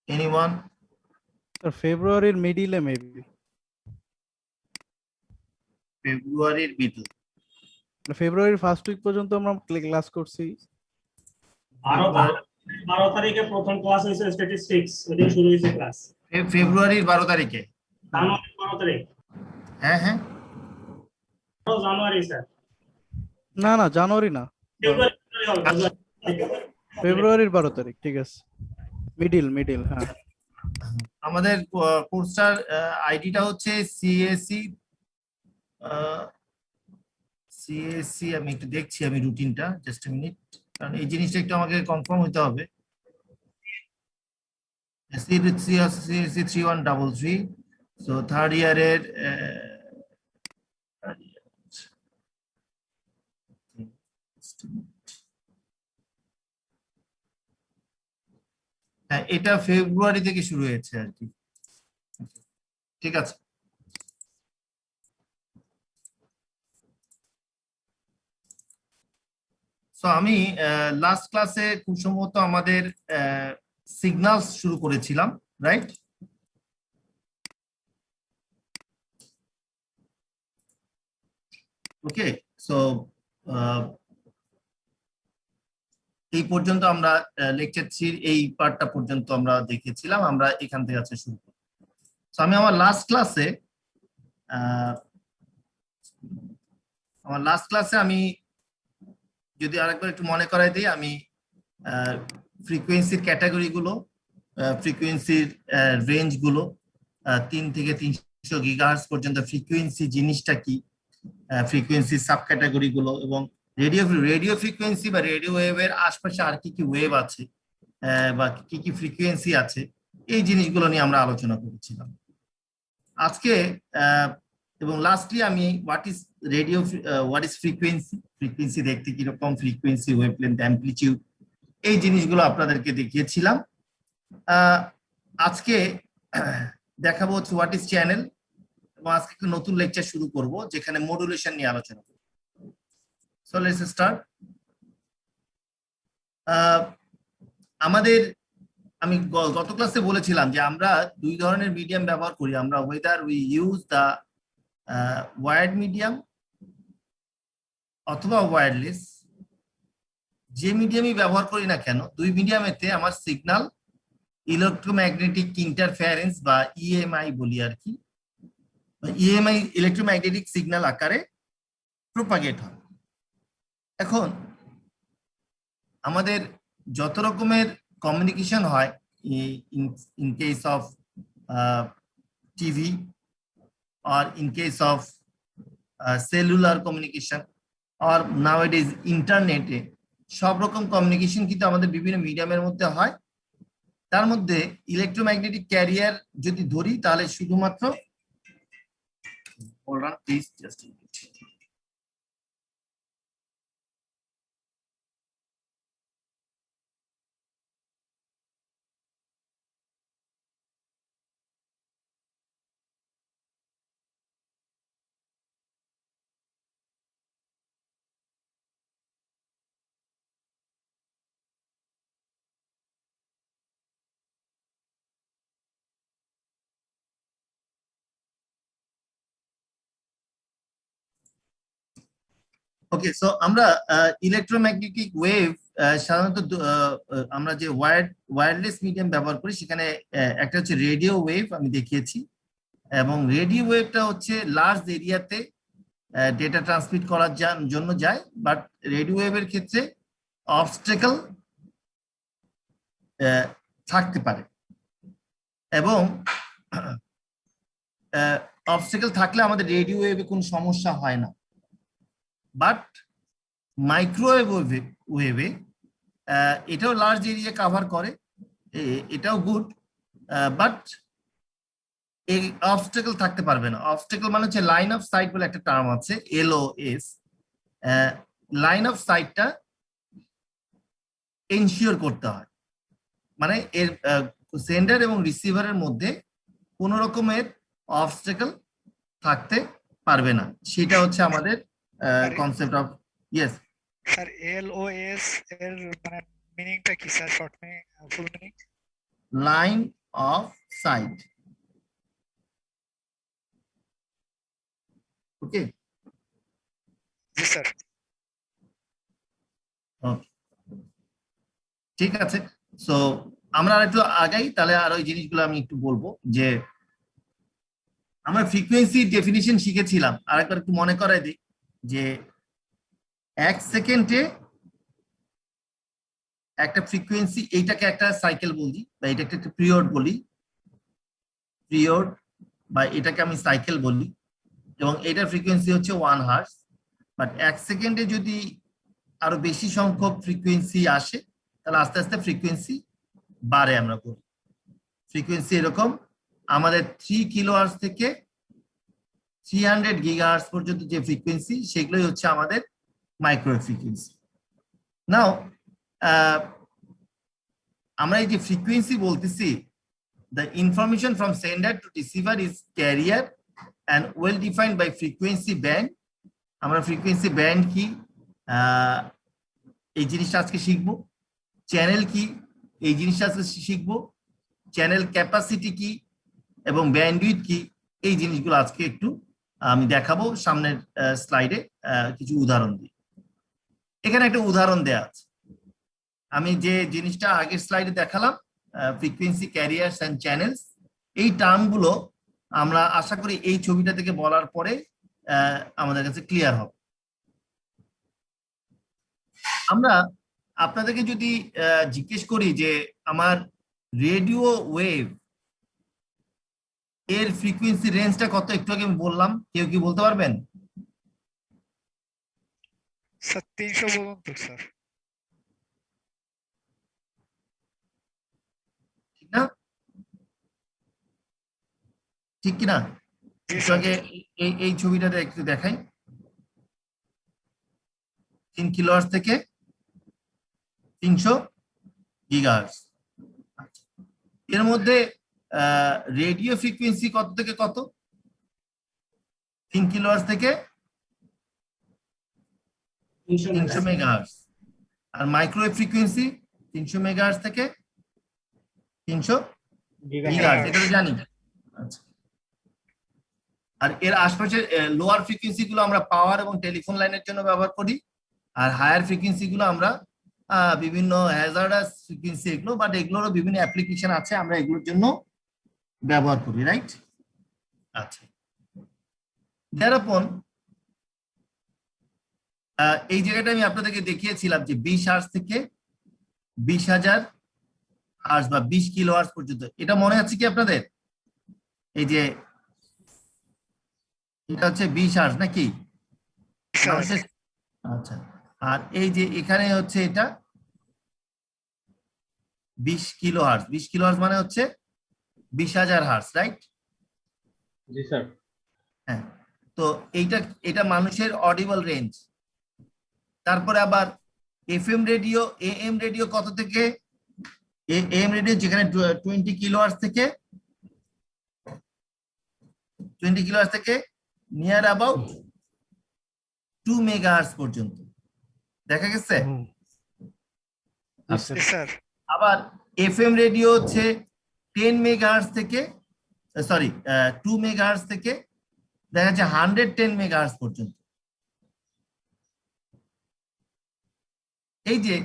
Anyone? February middle maybe. February middle. February first week পর্যন্ত আমরা class করছি। 12 তারিখে প্রথম ক্লাস হয়েছে স্ট্যাটিস্টিক্স, ওইদিন শুরু হয়েছে ক্লাস। ফেব্রুয়ারির 12 তারিখে। জানুয়ারি 12 তারিখ। হ্যাঁ হ্যাঁ। জানুয়ারি স্যার। না জানুয়ারি না, ফেব্রুয়ারির 12 তারিখ। ঠিক আছে, মিডিল। হ্যাঁ, আমাদের কোর্সটার আইডিটা হচ্ছে সিএসসি। আমি একটু দেখছি, আমি রুটিনটা জাস্ট এ মিনিট, কারণ এই জিনিসটা একটু আমাকে কনফার্ম হতে হবে। সিএসসি 3133, সো থার্ড ইয়ারের হ্যাঁ, এটা ফেব্রুয়ারি থেকে শুরু হয়েছে আর কি। ঠিক আছে, সো আমি লাস্ট ক্লাসে খুব সম্ভবত আমাদের সিগন্যালস শুরু করেছিলাম, রাইট? ওকে, সো এই পর্যন্ত আমরা লেকচার 3 এই পার্টটা পর্যন্ত আমরা দেখেছিলাম। আমরা এখান থেকে আছে শুরু করব। সো আমি আমার লাস্ট ক্লাসে আমি যদি আরেকবার একটু মনে করাই দিই, আমি ফ্রিকোয়েন্সির ক্যাটাগরিগুলো, ফ্রিকোয়েন্সির রেঞ্জগুলো, 3 থেকে 300 গিগাহার্টজ পর্যন্ত ফ্রিকোয়েন্সি জিনিসটা কি, ফ্রিকোয়েন্সির সাব ক্যাটাগরিগুলো, এবং রেডিও ফ্রিকোয়েন্সি বা রেডিও ওয়েভের আশপাশে আর কি কি ওয়েভ আছে বা কি কি ফ্রিকোয়েন্সি আছে, এই জিনিসগুলো নিয়ে আমরা আলোচনা করেছিলাম আজকে। এবং লাস্টলি আমি হোয়াট ইজ ফ্রিকোয়েন্সি দেখতে কিরকম, ফ্রিকোয়েন্সি, ওয়েভলেন্থ, অ্যাম্পলিটিউড, এই জিনিসগুলো আপনাদেরকে দেখিয়েছিলাম। আজকে দেখাবো হচ্ছে হোয়াট ইজ চ্যানেল, এবং আজকে একটা নতুন লেকচার শুরু করব যেখানে মডুলেশন নিয়ে আলোচনা করব। So let's start. আমি গত ক্লাসে বলেছিলাম যে আমরা দুই ধরনের মিডিয়াম ব্যবহার করি। আমরা whether we use the wired medium অথবা ওয়্যারলেস, যে মিডিয়ামই ব্যবহার করি না কেন, দুই মিডিয়ামেতে আমার সিগন্যাল ইলেকট্রোম্যাগনেটিক ইন্টারফারেন্স বা ইএমআই বলি আর কি, ইএমআই ইলেকট্রোম্যাগনেটিক সিগন্যাল আকারে প্রোপাগেট হয়। এখন আমাদের যত রকমের কমিউনিকেশন হয়, in case of TV or in case of cellular communication or nowadays ইন্টারনেটে, সব রকম কমিউনিকেশন কিন্তু আমাদের বিভিন্ন মিডিয়ামের মধ্যে হয়। তার মধ্যে ইলেকট্রোম্যাগনেটিক ক্যারিয়ার যদি ধরি তাহলে শুধুমাত্র ওকে। সো আমরা ইলেকট্রোম্যাগনেটিক ওয়েভ সাধারণত আমরা যে ওয়্যারলেস মিডিয়াম ব্যবহার করি সেখানে একটা হচ্ছে রেডিও ওয়েভ আমি দেখিয়েছি, এবং রেডিও ওয়েভটা হচ্ছে লার্জ এরিয়াতে ডেটা ট্রান্সমিট করার জন্য যায়। বাট রেডিও ওয়েভের ক্ষেত্রে অবস্টেকল থাকতে পারে, এবং অবস্টেকল থাকলে আমাদের রেডিও ওয়েভে কোনো সমস্যা হয় না। বাট মাইক্রোওয়েভ ওয়েভে এটাও লার্জ এরিয়া কাভার করে, এটাও গুড, বাট এই অবস্টেকল থাকতে পারবে না। অবস্টেকল মানে হচ্ছে লাইন অফ সাইট বলে একটা টার্ম আছে, LOS। লাইন অফ সাইটটা এনশিওর করতে হয়, মানে এর সেন্ডার এবং রিসিভারের মধ্যে কোনো রকমের অবস্টেকল থাকতে পারবে না। সেটা হচ্ছে আমাদের concept of yes sir. LOS এর মানে মিনিংটা কি sir? Short meaning, full meaning? Line of sight. Okay, G sir. ঠিক আছে। সো আমরা আর একটু আগাই, তাহলে আর ওই জিনিসগুলো আমি একটু বলবো যে আমরা ফ্রিকোয়েন্সি ডেফিনিশন শিখেছিলাম, আরেকবার একটু মনে করাই দিই যে 1 সেকেন্ডে একটা ফ্রিকোয়েন্সি, এইটাকে একটা সাইকেল বলি বা এটাকে একটা পিরিয়ড বলি, পিরিয়ড বা এটাকে আমি সাইকেল বলি, এবং এটার ফ্রিকোয়েন্সি হচ্ছে 1 হার্টজ। বাট 1 সেকেন্ডে যদি আরো বেশি সংখ্যক ফ্রিকোয়েন্সি আসে তাহলে আস্তে আস্তে ফ্রিকোয়েন্সি বাড়ে। আমরা বলি ফ্রিকোয়েন্সি এরকম, আমাদের 3 কিলোহার্টজ থেকে 300 গিগাহার্টজ পর্যন্ত যে ফ্রিকোয়েন্সি, সেগুলোই হচ্ছে আমাদের মাইক্রোওয়েভ ফ্রিকোয়েন্সি। নাও আমরা এই যে ফ্রিকোয়েন্সি বলতেছি, the information from sender to receiver is carrier and well defined by frequency band. আমরা ফ্রিকোয়েন্সি ব্যান্ড কি এই জিনিসটা আজকে শিখবো, চ্যানেল কি এই জিনিসটা আজকে শিখবো, চ্যানেল ক্যাপাসিটি কি এবং ব্যান্ডউইথ কি, এই জিনিসগুলো আজকে একটু আমি দেখাবো সামনের স্লাইডে কিছু উদাহরণ দিয়ে। এখানে একটা উদাহরণ দেয়া আছে, আমি যে জিনিসটা আগের স্লাইডে দেখালাম ফ্রিকোয়েন্সি ক্যারিয়ার্স এন্ড চ্যানেলস, এই টার্মগুলো আমরা আশা করি এই ছবিটা থেকে বলার পরে আমাদের কাছে ক্লিয়ার হবে। আমরা আপনাদেরকে যদি জিজ্ঞেস করি যে আমার রেডিও ওয়েভ এর ফ্রিকোয়েন্সি রেঞ্জটা কত, একটু আগে আমি বললাম, কেউ কি বলতে পারবেন? স্যার 300 বলুন তো স্যার। ঠিক না? ঠিক কিনা? জি একটু স্যার। আগে এই ছবিটাতে একটু দেখাই, 3 কিলোহার্টজ থেকে 300 গিগাহার্টজ। এর মধ্যে রেডিও ফ্রিকোয়েন্সি কত থেকে কত? 3 কিলোহার্টজ থেকে 300 মেগাহার্টজ। আর মাইক্রোওয়েভ ফ্রিকোয়েন্সি 300 মেগাহার্টজ থেকে 300 গিগাহার্টজ, এটা তো জানি। আচ্ছা, আর এর আশপাশের লোয়ার ফ্রিকোয়েন্সি গুলো আমরা পাওয়ার এবং টেলিফোন লাইনের জন্য ব্যবহার করি, আর হায়ার ফ্রিকোয়েন্সি গুলো আমরা বিভিন্ন হ্যাজার্ডাস ফ্রিকোয়েন্সি এগুলো, বাট এগুলোরও বিভিন্ন অ্যাপ্লিকেশন আছে, আমরা এগুলোর জন্য ব্যবহার করি, রাইট? আচ্ছা, thereupon এই জায়গাটা আমি আপনাদেরকে দেখিয়েছিলাম যে 20 হার্টজ থেকে 20,000 হার্টজ বা 20 কিলো হার্টজ পর্যন্ত, এটা মনে আছে কি আপনাদের? এই যে এটা হচ্ছে 20 হার্টজ নাকি? আচ্ছা, আর এই যে এখানে হচ্ছে এটা 20 কিলো হার্টজ। 20 কিলো হার্টজ মানে হচ্ছে 20,000 হার্টজ, রাইট? জি স্যার। হ্যাঁ, তো এটা মানুষের অডিবল রেঞ্জ। তারপরে আবার এফএম রেডিও, এএম রেডিও কত থেকে? এএম রেডিও যেখানে 20 কিলোহার্টজ থেকে নিয়ার অ্যাবাউট 2 মেগাহার্টজ পর্যন্ত দেখা গেছে। স্যার। আবার এফএম রেডিও হচ্ছে 10 মেগাহার্টজ থেকে, সরি 2 মেগাহার্টজ থেকে দেখা যাচ্ছে 110 মেগাহার্টজ পর্যন্ত। এই যে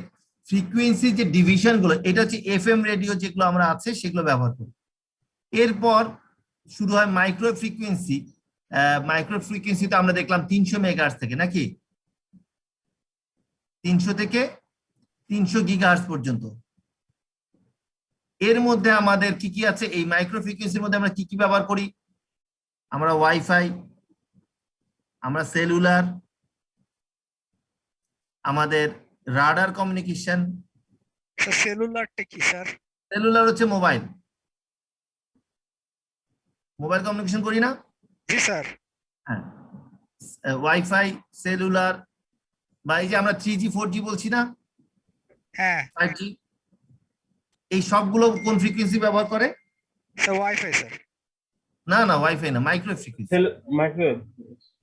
ফ্রিকোয়েন্সি যে ডিভিশন গুলো, এটা হচ্ছে এফএম রেডিও যেগুলো আমরা আছে সেগুলো ব্যবহার করি। এরপর শুরু হয় মাইক্রোওয়েভ ফ্রিকোয়েন্সি। মাইক্রোওয়েভ ফ্রিকোয়েন্সিতে আমরা দেখলাম 300 মেগাহার্টজ থেকে, নাকি? 300 থেকে 300 গিগাহার্টজ পর্যন্ত। এর মধ্যে আমাদের কি কি আছে? এই মাইক্রো ফ্রিকোয়েন্সির মধ্যে আমরা কি কি ব্যবহার করি? আমরা ওয়াইফাই, আমরা সেলুলার, আমাদের রাডার কমিউনিকেশন। স্যার সেলুলারটা কি স্যার? সেলুলার হচ্ছে মোবাইল কমিউনিকেশন করি না? জি স্যার। হ্যাঁ, ওয়াইফাই, সেলুলার, বা এই যে আমরা 3G 4G বলছি না, হ্যাঁ 5G, এই সবগুলো কোন ফ্রিকোয়েন্সি ব্যবহার করে? Sir wifi sir. না না, ওয়াইফাই না, মাইক্রোওয়েভ ফ্রিকোয়েন্সি।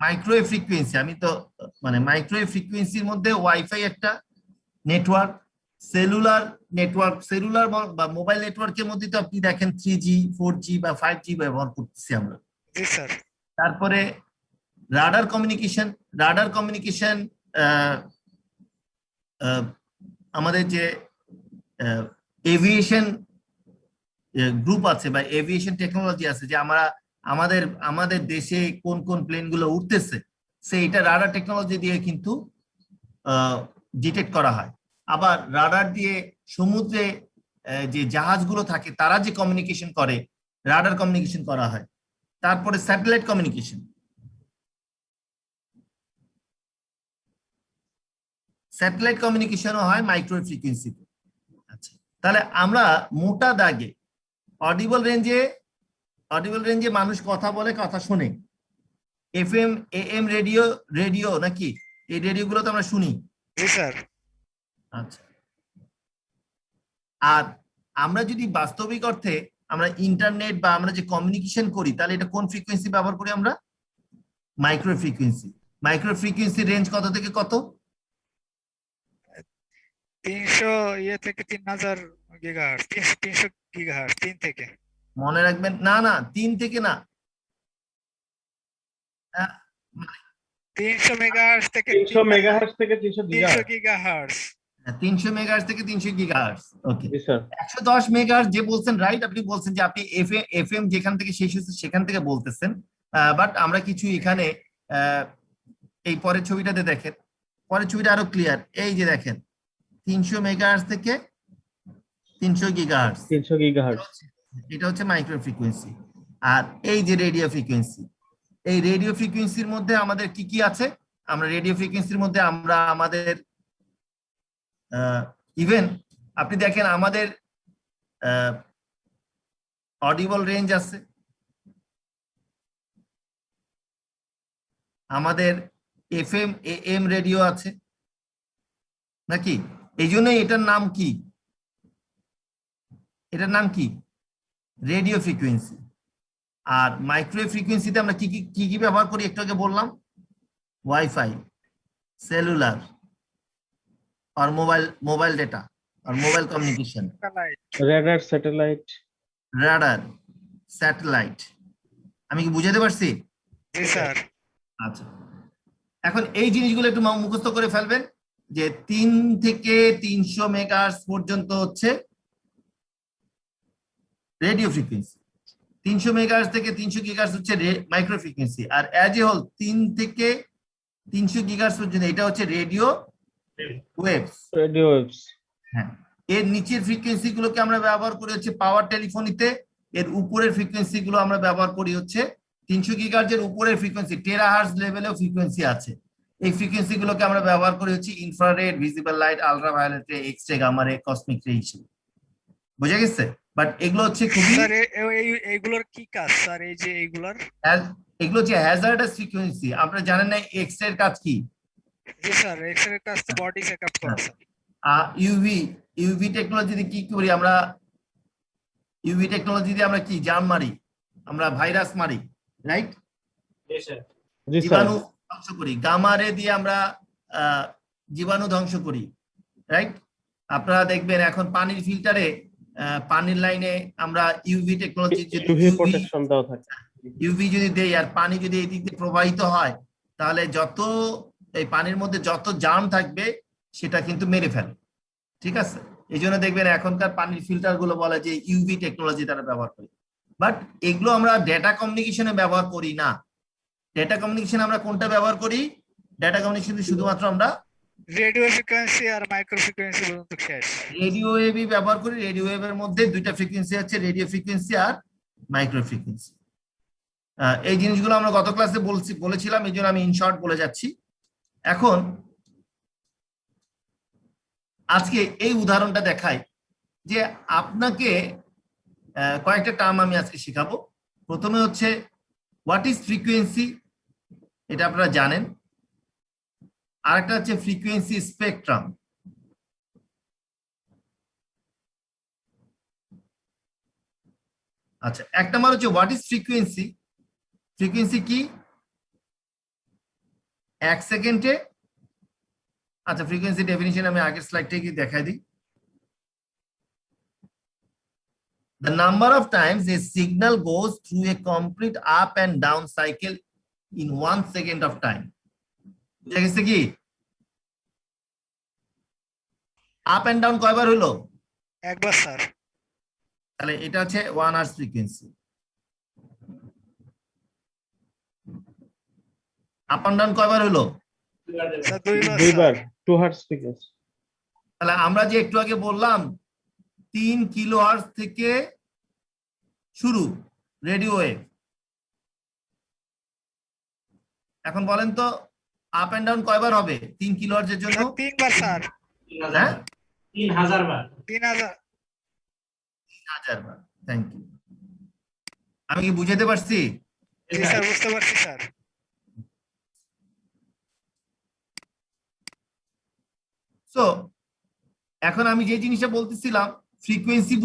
মাইক্রোওয়েভ ফ্রিকোয়েন্সি, আমি তো মানে মাইক্রোওয়েভ ফ্রিকোয়েন্সির মধ্যে ওয়াইফাই একটা নেটওয়ার্ক, সেলুলার নেটওয়ার্ক সেলুলার বা মোবাইল নেটওয়ার্কের মধ্যে তো আপনি দেখেন 3G 4G বা 5G ব্যবহার করতেছি আমরা। জি স্যার। তারপরে রাডার কমিউনিকেশন আমাদের যে এভিয়েশন গ্রুপ আছে বা এভিয়েশন টেকনোলজি আছে, যে আমাদের দেশে কোন কোন প্লেনগুলো উঠতেছে সেইটা রাডার টেকনোলজি দিয়ে কিন্তু ডিটেক্ট করা হয়। আবার রাডার দিয়ে সমুদ্রে যে জাহাজগুলো থাকে তারা যে কমিউনিকেশন করে, রাডার কমিউনিকেশন করা হয়। তারপরে স্যাটেলাইট কমিউনিকেশনও হয় মাইক্রোওয়েভ ফ্রিকোয়েন্সিতে। আচ্ছা, তাহলে আমরা মোটা দাগে অডিবল রেঞ্জে মানুষ কথা বলে, কথা শোনে। FM AM রেডিও নাকি এই রেডিওগুলো তো আমরা শুনি। জি স্যার। আচ্ছা, আর আমরা যদি বাস্তবিক অর্থে আমরা ইন্টারনেট বা আমরা যে কমিউনিকেশন করি, তাহলে এটা কোন ফ্রিকোয়েন্সি ব্যবহার করি আমরা? Microwave frequency. Microwave frequency range কত থেকে কত? 300 থেকে 3000 গিগাহার্টজ, 300 গিগাহার্টজ, 3 থেকে। মনে রাখবেন, না 3 থেকে না, 300 মেগাহার্টজ থেকে 300 মেগাহার্টজ থেকে 300 300 গিগাহার্টজ। গিগাহার্টজ। 300 মেগাহার্টজ থেকে 300 গিগাহার্টজ। ওকে, জি স্যার। 110 মেগাহার্টজ যে বলছেন, রাইট? আপনি বলছেন যে আপনি FM যেখান থেকে শেষ হচ্ছে সেখান থেকে বলতেছেন, বাট আমরা কিছু এখানে এই পরের ছবিটাতে দেখেন, পরের ছবিটা আরো ক্লিয়ার। এই যে দেখেন 300 মেগাহার্টজ থেকে 300 গিগাহার্টজ, 300 গিগাহার্টজ। এটা হচ্ছে মাইক্রো ফ্রিকোয়েন্সি। আর এই যে রেডিও ফ্রিকোয়েন্সি, এই রেডিও ফ্রিকোয়েন্সির মধ্যে আমাদের কি কি আছে? আমরা রেডিও ফ্রিকোয়েন্সির মধ্যে আমরা আমাদের ইভেন আপনি দেখেন আমাদের অডিবল রেঞ্জ আছে, আমাদের FM AM রেডিও আছে নাকি? এই জন্য এটার নাম কি? এটার নাম কি? Radio frequency. আর মাইক্রোওয়েভ ফ্রিকোয়েন্সিতে আমরা কি কি ব্যবহার করি একটু আগে বললাম, ওয়াইফাই, সেলুলার আর মোবাইল ডেটা আর মোবাইল কমিউনিকেশন, রাডার, স্যাটেলাইট। আমি কি বুঝাতে পারছি? জি স্যার। আচ্ছা, এখন এই জিনিসগুলো একটু মুখস্থ করে ফেলবেন যে 3 থেকে 300 মেগাহার্টজ পর্যন্ত হচ্ছে রেডিও ফ্রিকোয়েন্সি, 300 মেগাহার্টজ থেকে 300 গিগাহার্টজ হচ্ছে মাইক্রো ফ্রিকোয়েন্সি, আর অ্যাজ এ হোল 3 থেকে 300 গিগাহার্টজ পর্যন্ত এটা হচ্ছে রেডিও ওয়েভস। হ্যাঁ, এর নিচের ফ্রিকোয়েন্সি গুলোকে আমরা ব্যবহার করি হচ্ছে পাওয়ার টেলিফোনিতে। এর উপরের ফ্রিকোয়েন্সি গুলো আমরা ব্যবহার করি হচ্ছে 300 গিগাহার্টজের উপরের ফ্রিকোয়েন্সি, টেরাহার্টজ লেভেলেও ফ্রিকোয়েন্সি আছে। এই ফ্রিকোয়েন্সি গুলোকে আমরা ব্যবহার করি হচ্ছে ইনফ্রারেড, ভিজিবল লাইট, আলট্রাভায়োলেট রে, এক্স-রে, গামা রে, কসমিক রে হিসেবে। বুঝা গেছে? বাট এগুলো হচ্ছে খুবই, স্যার এইগুলোর কি কাজ স্যার? এই যে এইগুলোর, এগুলো হচ্ছে হ্যাজার্ডাস ফ্রিকোয়েন্সি। আপনারা জানেন না এক্স-রে এর কাজ কি? জি স্যার, এক্স-রে কাজ তো বডি চেকআপ করা স্যার। ইউভি টেকনোলজি দিয়ে কি করি আমরা? ইউভি টেকনোলজি দিয়ে আমরা কি জার্ম মারি, আমরা ভাইরাস মারি, রাইট? জীবাণু ধ্বংস করি। গামা রে দিয়ে আমরা জীবাণু ধ্বংস করি, রাইট? আপনারা দেখবেন এখন পানির ফিল্টারে, পানির লাইনে আমরা ইউভি টেকনোলজি, ইউভি যদি দেই আর পানি যদি এই দিক দিয়ে প্রবাহিত হয়, তাহলে যত এই পানির মধ্যে যত জার্ম থাকবে সেটা কিন্তু মেরে ফেলে। ঠিক আছে, এই জন্য দেখবেন এখনকার পানির ফিল্টার গুলো বলে যে ইউভি টেকনোলজি তারা ব্যবহার করে। বাট এগুলো আমরা ডেটা কমিউনিকেশনে ব্যবহার করি না। ডেটা কমিউনিকেশন আমরা কোনটা ব্যবহার করি? ডেটা কমিউনিকেশনে শুধুমাত্র আমরা রেডিও ফ্রিকোয়েন্সি আর মাইক্রো ফ্রিকোয়েন্সি পর্যন্ত শেষ। রেডিও ওয়েভই ব্যবহার করি। রেডিও ওয়েভের মধ্যে দুইটা ফ্রিকোয়েন্সি আছে, রেডিও ফ্রিকোয়েন্সি আর মাইক্রো ফ্রিকোয়েন্সি। এই জিনিসগুলো আমরা গত ক্লাসে বলেছিলাম, এই জন্য আমি ইন শর্ট বলে যাচ্ছি। এখন আজকে এই উদাহরণটা দেখাই যে আপনাকে কয়েকটা টার্ম আমি আজকে শেখাবো। প্রথমে হচ্ছে হোয়াট ইজ ফ্রিকোয়েন্সি, এটা আপনারা জানেন। আরেকটা হচ্ছে ফ্রিকোয়েন্সি স্পেকট্রাম। আচ্ছা, এক নম্বর হচ্ছে হোয়াট ইজ ফ্রিকোয়েন্সি। ফ্রিকোয়েন্সি কি? 1 সেকেন্ডে, আচ্ছা ফ্রিকোয়েন্সি ডেফিনিশন আমি আগের স্লাইড থেকে দেখাই দিই। the number of times a signal goes through a complete up and down cycle in 1 second of time. বুঝা গেছে কি? আপ এন্ড ডাউন কয়বার হলো? একবার স্যার। তাহলে এটা হচ্ছে 1 Hz frequency. Up and down কয়বার হলো? স্যার দুইবার দুইবার স্যার। 2 hertz frequency. তাহলে আমরা যে একটু আগে বললাম 3 কিলো হার্টজ থেকে শুরু রেডিও ওয়েভ। এখন বলেন তো আপ এন্ড ডাউন কয়বার হবে 3 কিলো হার্টজের জন্য? স্যার তিনবার স্যার। হ্যাঁ 3000 বার। 3000। 1000 বার। Thank you. আমি কি বুঝাতে পারছি? জি স্যার বুঝতে পারছি স্যার। সো এখন আমি যে জিনিসটা বলতেছিলাম ফ্রিকোয়েন্সি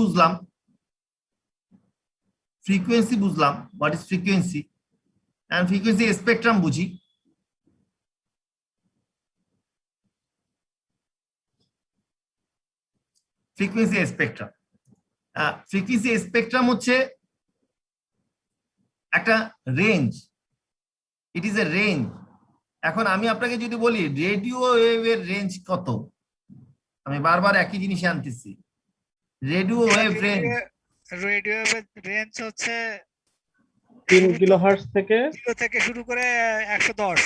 বুঝলাম, what is frequency, and frequency spectrum বুঝি। ফ্রিকোয়েন্সি স্পেকট্রাম হচ্ছে একটা range, it is a range. এখন আমি আপনাকে যদি বলি রেডিও ওয়েভের রেঞ্জ কত, আমি বারবার একই জিনিস আনতেছি, radio wave range. Radio range হচ্ছে 3 কিলোহার্টজ থেকে 0 থেকে শুরু করে 110।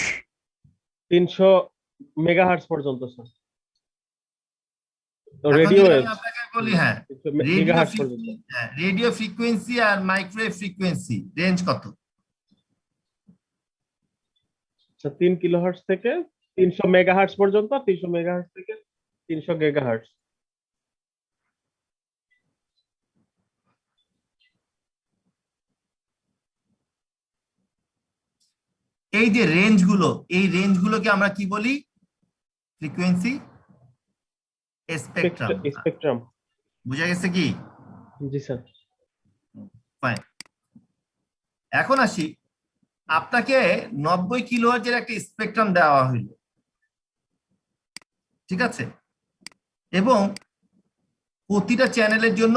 300 মেগাহার্টজ পর্যন্ত স্যার। তো এখন রেডিও যদি ওয়েভ আমি আপনাকে বলি হ্যাঁ রেডিও মেগাহার্টজ পর্যন্ত। রেডিও ফ্রিকোয়েন্সি আর মাইক্রোওয়েভ ফ্রিকোয়েন্সি রেঞ্জ কত? আচ্ছা 3 কিলোহার্টজ থেকে 300 মেগাহার্টজ পর্যন্ত, 300 মেগাহার্টজ থেকে 300 গিগাহার্টজ। এই যে এই রেঞ্জগুলোকে আমরা কি বলি? Frequency spectrum. স্পেকট্রাম। বুঝা গেছে কি? জি স্যার। ফাইন। এখন আসি, আপনাকে 90 কিলোহার্টজের একটা স্পেকট্রাম দেওয়া হইল, ঠিক আছে, এবং প্রতিটা চ্যানেলের জন্য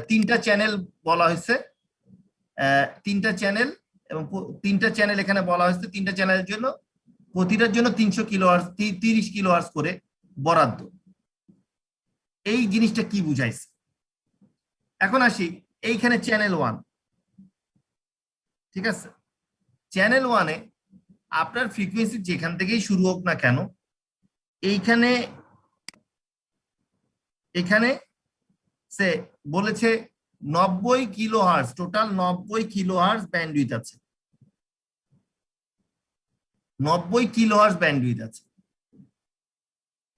3টা চ্যানেল বলা হয়েছে, 3টা চ্যানেল, এবং 3টা চ্যানেল এখানে বলা হয়েছে, 3টা চ্যানেলের জন্য প্রতিটার জন্য 300 কিলোহার্টজ 30 কিলোহার্টজ করে বরাদ্দ। এই জিনিসটা কি বুঝাইছে? এখন আসি এইখানে চ্যানেল 1, ঠিক আছে, চ্যানেল 1-এ আপনার ফ্রিকোয়েন্সি যেখান থেকেই শুরু হোক না কেন, এখানে সে বলেছে 90 কিলোহার্টজ, টোটাল 90 কিলোহার্টজ ব্যান্ডউইথ আছে, 90 কিলোহার্টজ ব্যান্ডউইথ আছে।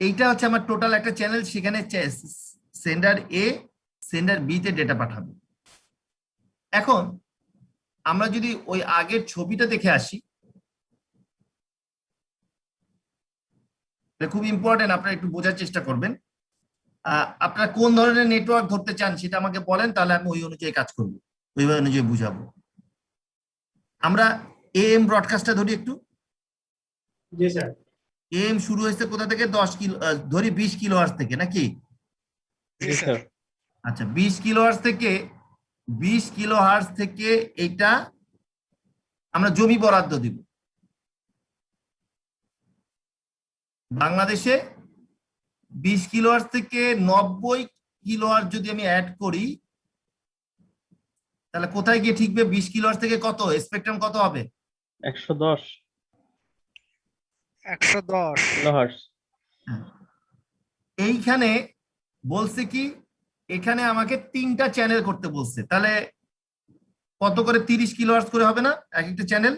এইটা হচ্ছে আমার টোটাল একটা চ্যানেল, সেখানে সেন্ডার এ সেন্ডার বি তে ডেটা পাঠাবে। এখন আমরা যদি ওই আগের ছবিটা দেখে আসি, খুব ইম্পর্টেন্ট, আপনারা একটু বোঝার চেষ্টা করবেন। আপনারা কোন ধরনের নেটওয়ার্ক ধরতে চান সেটা আমাকে বলেন, তাহলে আমি ওই অনুযায়ী কাজ করব, ওই অনুযায়ী বুঝাবো। আমরা এএম ব্রডকাস্টটা ধরি একটু। জি স্যার। এএম শুরু হয়েছে কোথা থেকে? 10 কিলো ধরি 20 কিলোহার্টজ থেকে, নাকি? জি জি স্যার। স্যার। আচ্ছা 20 কিলোহার্টজ থেকে এইটা আমরা জমি বরাদ্দ দিব। বাংলাদেশে 20 কিলোহার্টজ থেকে 90 কিলোহার্টজ যদি আমি অ্যাড করি, তাহলে কোথায় গিয়ে ঠিকবে? 20 কিলোহার্টজ থেকে কত স্পেকট্রাম কত হবে? 110 110 কিলোহার্টজ। এইখানে বলছে কি, এখানে আমাকে 3টা চ্যানেল করতে বলছে, তাহলে কত করে? 30 কিলোহার্টজ করে হবে না এক একটা চ্যানেল?